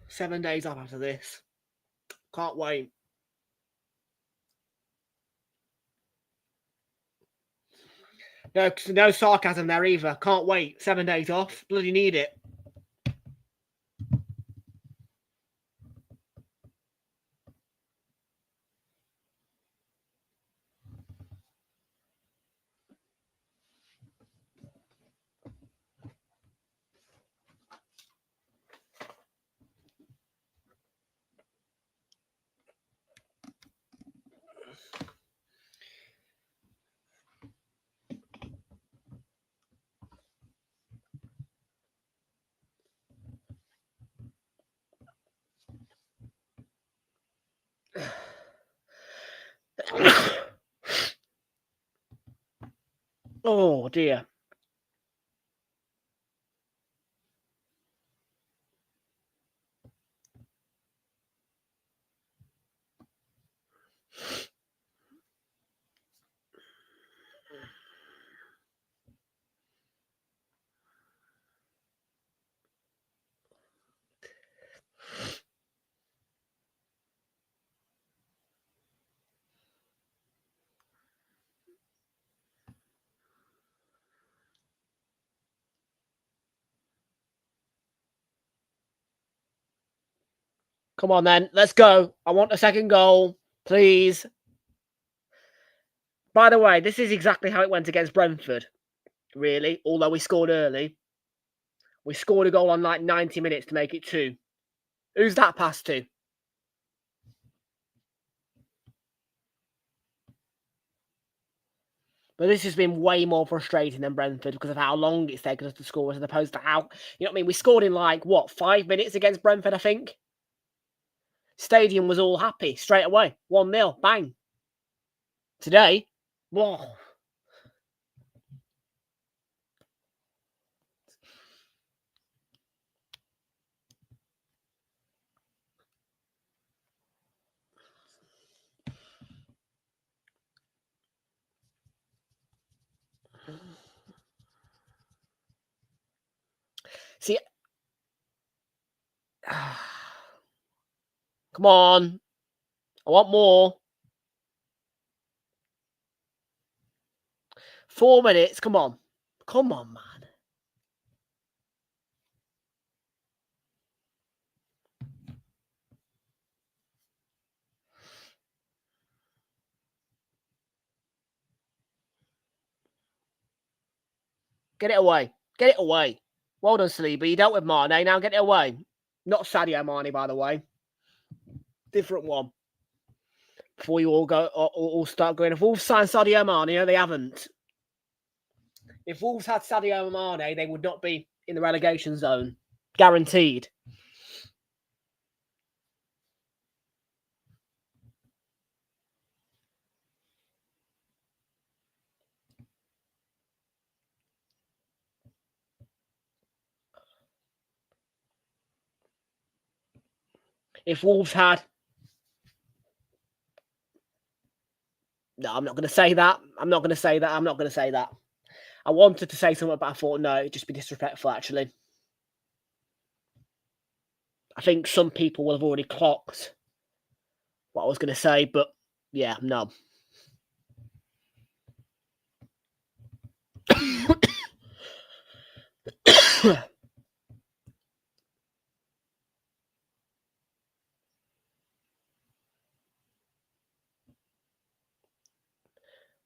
Seven days off after this. Can't wait. No sarcasm there either. Can't wait. 7 days off. Bloody need it. Oh, dear. Come on, then. Let's go. I want a second goal, please. By the way, this is exactly how it went against Brentford, really, although we scored early. We scored a goal on like 90 minutes to make it 2. Who's that pass to? But this has been way more frustrating than Brentford because of how long it's taken us to score as opposed to how, you know what I mean? We scored in like, 5 minutes against Brentford, I think? Stadium was all happy straight away. 1-0, bang. Today, whoa. See, come on. I want more. 4 minutes. Come on. Come on, man. Get it away. Get it away. Well done, Saliba. You dealt with Mane. Now get it away. Not Sadio Mane, by the way. Different one. Before you all start going, if Wolves signed Sadio Mane, no, they haven't. If Wolves had Sadio Mane, they would not be in the relegation zone. Guaranteed. If Wolves had... No, I'm not going to say that. I'm not going to say that. I'm not going to say that. I wanted to say something, but I thought, no, it'd just be disrespectful, actually. I think some people will have already clocked what I was going to say, but yeah, no.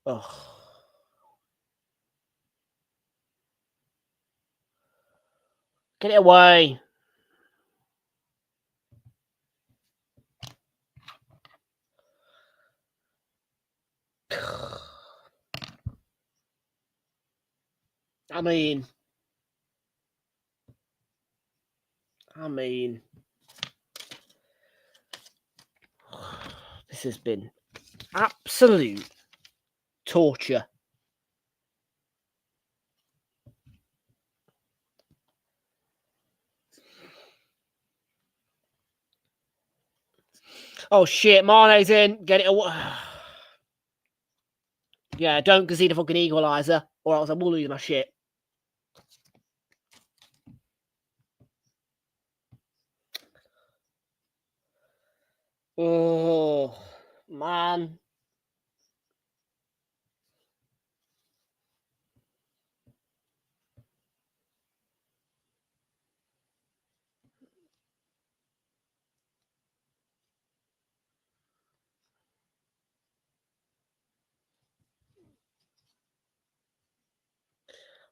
Oh. Get it away. I mean, this has been absolute torture. Oh shit, Mane's in. Get it away. Yeah, don't concede a fucking equaliser, or else I will lose my shit. Oh, man.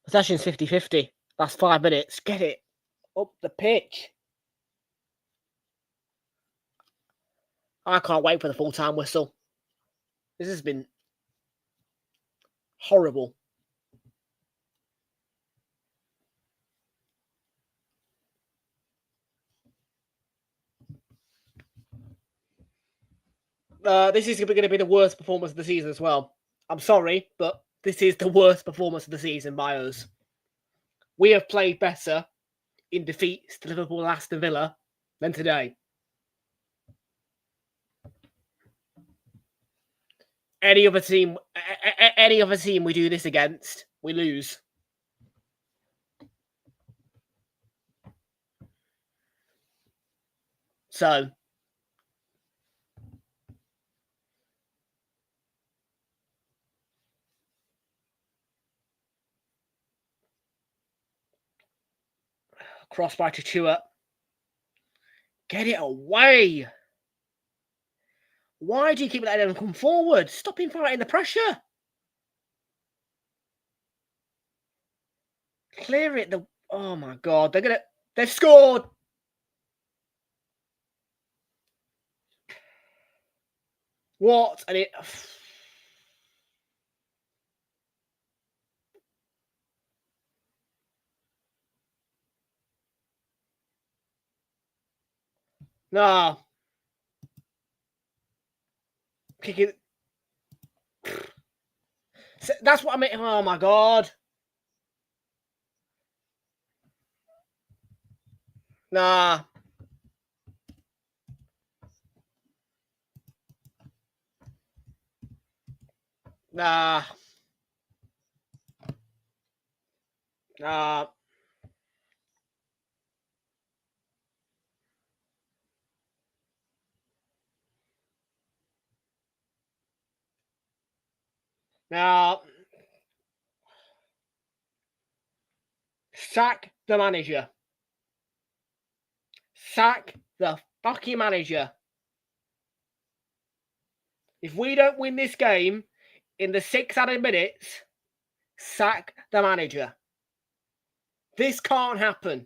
Possession's 50-50. Last 5 minutes. Get it up the pitch. I can't wait for the full-time whistle. This has been horrible. This is going to be the worst performance of the season as well. I'm sorry, but this is the worst performance of the season by us. We have played better in defeats to Liverpool and Aston Villa than today. Any other team we do this against, we lose. So, cross by Chachua. Get it away. Why do you keep letting them come forward? Stop him fighting the pressure. Clear it. Oh my God. They've scored. What? And it... No. Kicking... That's what I mean. Oh my God. Nah. Nah. Now, sack the manager. Sack the fucking manager. If we don't win this game in the 6 added minutes, sack the manager. This can't happen.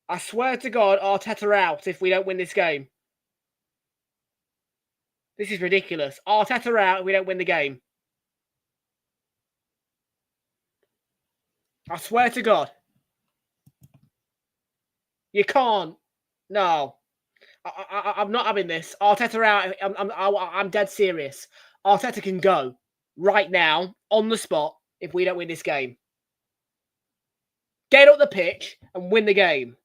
I swear to God, Arteta out if we don't win this game. This is ridiculous. Arteta out if we don't win the game. I swear to God. You can't. No. I'm not having this. Arteta out. I'm dead serious. Arteta can go right now, on the spot, if we don't win this game. Get up the pitch and win the game.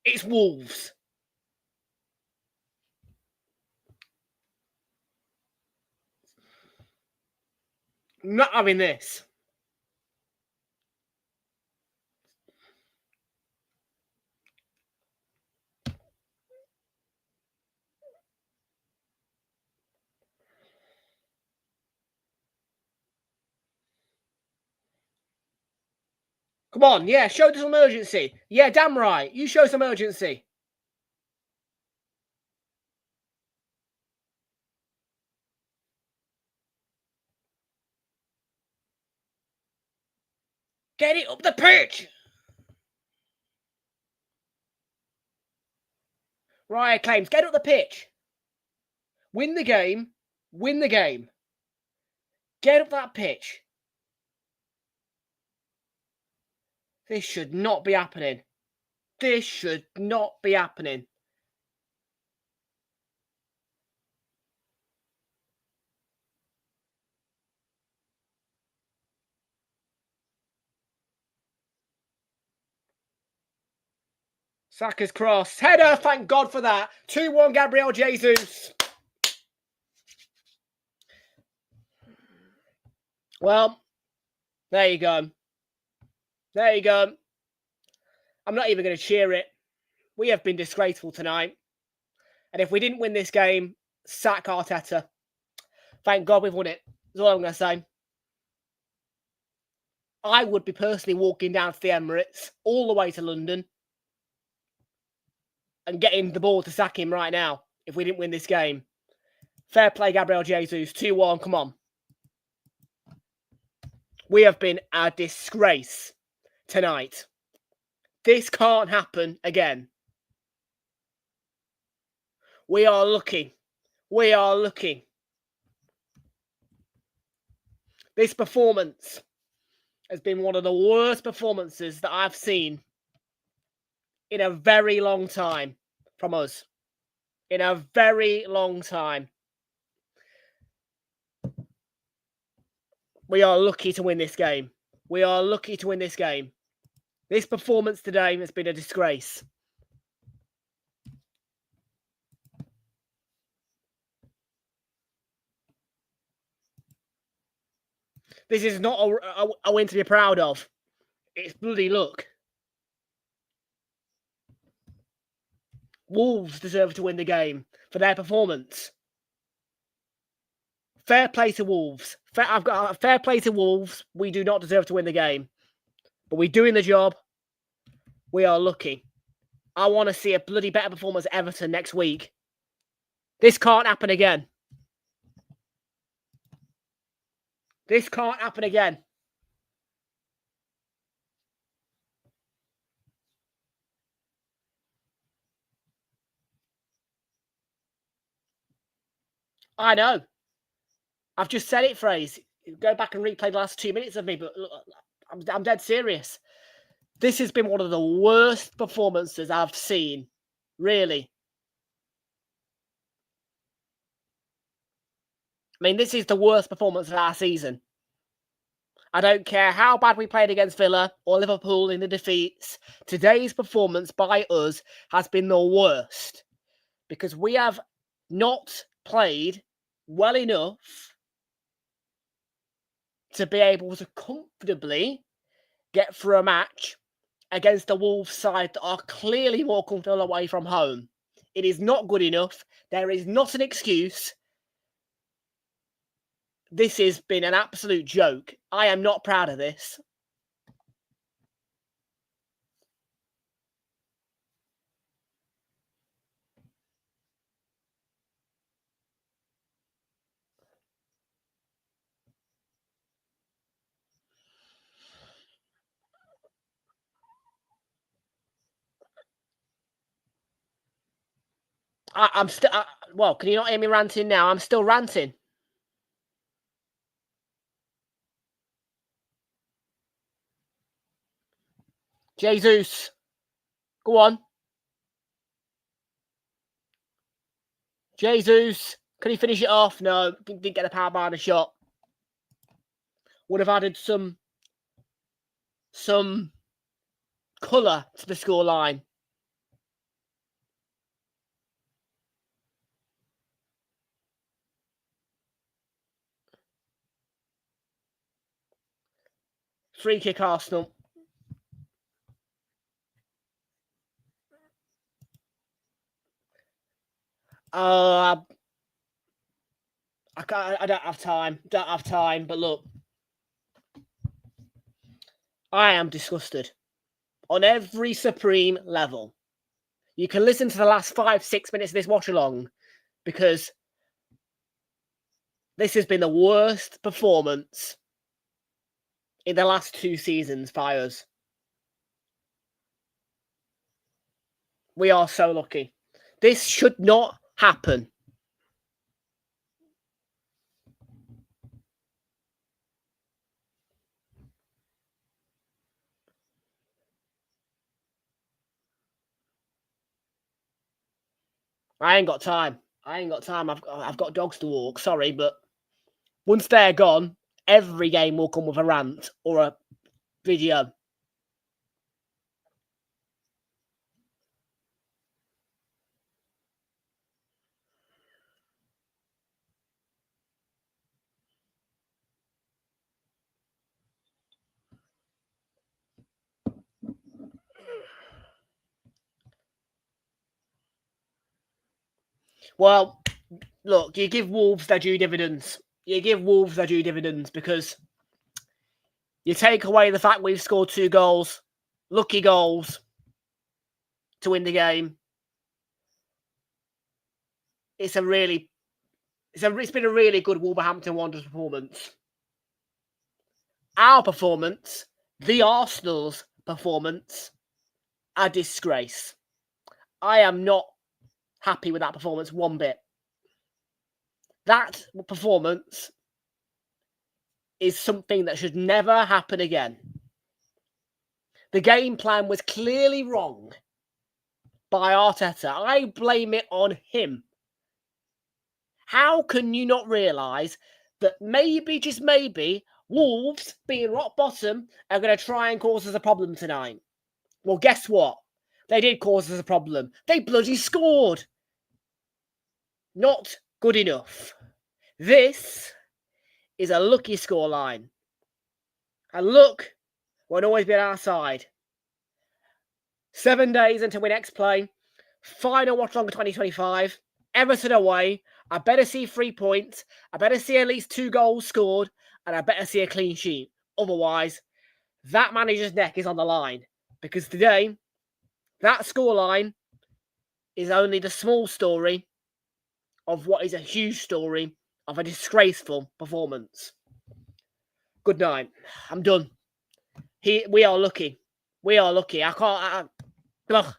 It's Wolves. I'm not having this. Come on, yeah, show some urgency. Yeah, damn right. You show some urgency. Get it up the pitch. Right, claims. Get up the pitch. Win the game. Win the game. Get up that pitch. This should not be happening. This should not be happening. Saka's cross. Header, thank God for that. 2-1 Gabriel Jesus. Well, there you go. There you go. I'm not even going to cheer it. We have been disgraceful tonight. And if we didn't win this game, sack Arteta. Thank God we've won it. That's all I'm going to say. I would be personally walking down to the Emirates all the way to London and getting the ball to sack him right now if we didn't win this game. Fair play, Gabriel Jesus. 2-1, come on. We have been a disgrace tonight. This can't happen again. We are lucky. We are lucky. This performance has been one of the worst performances that I've seen in a very long time from us. In a very long time. We are lucky to win this game. We are lucky to win this game. This performance today has been a disgrace. This is not a win to be proud of. It's bloody luck. Wolves deserve to win the game for their performance. Fair play to Wolves. I've got a fair play to Wolves. We do not deserve to win the game. But we're doing the job. We are lucky. I want to see a bloody better performance at Everton next week. This can't happen again. This can't happen again. I know. I've just said it, Phrase. Go back and replay the last 2 minutes of me, but look, I'm dead serious. This has been one of the worst performances I've seen. Really. I mean, this is the worst performance of our season. I don't care how bad we played against Villa or Liverpool in the defeats. Today's performance by us has been the worst. Because we have not played well enough to be able to comfortably get through a match against a Wolves side that are clearly more comfortable away from home. It is not good enough. There is not an excuse. This has been an absolute joke. I am not proud of this. I'm still... well, can you not hear me ranting now? I'm still ranting. Jesus. Go on. Jesus. Can he finish it off? No. Didn't get a power bar shot. Would have added some colour to the scoreline. Free kick Arsenal. I don't have time. But look, I am disgusted on every supreme level. You can listen to the last 5-6 minutes of this watch along, because this has been the worst performance in the last 2 seasons by us. We are so lucky. This should not happen. I ain't got time. I've got dogs to walk. Sorry, but once they're gone, every game will come with a rant or a video. Well, look, you give Wolves their due dividends. Because you take away the fact we've scored 2 goals, lucky goals, to win the game. It's been a really good Wolverhampton Wanderers performance. Our performance, the Arsenal's performance, a disgrace. I am not happy with that performance one bit. That performance is something that should never happen again. The game plan was clearly wrong by Arteta. I blame it on him. How can you not realise that maybe, just maybe, Wolves, being rock bottom, are going to try and cause us a problem tonight? Well, guess what? They did cause us a problem. They bloody scored. Not good enough. This is a lucky scoreline. And luck won't always be on our side. 7 days until we next play. Final watch along 2025. Everton away. I better see 3 points. I better see at least 2 goals scored. And I better see a clean sheet. Otherwise, that manager's neck is on the line. Because today, that scoreline is only the small story of what is a huge story of a disgraceful performance. Good night. I'm done. We are lucky. I can't... Ugh.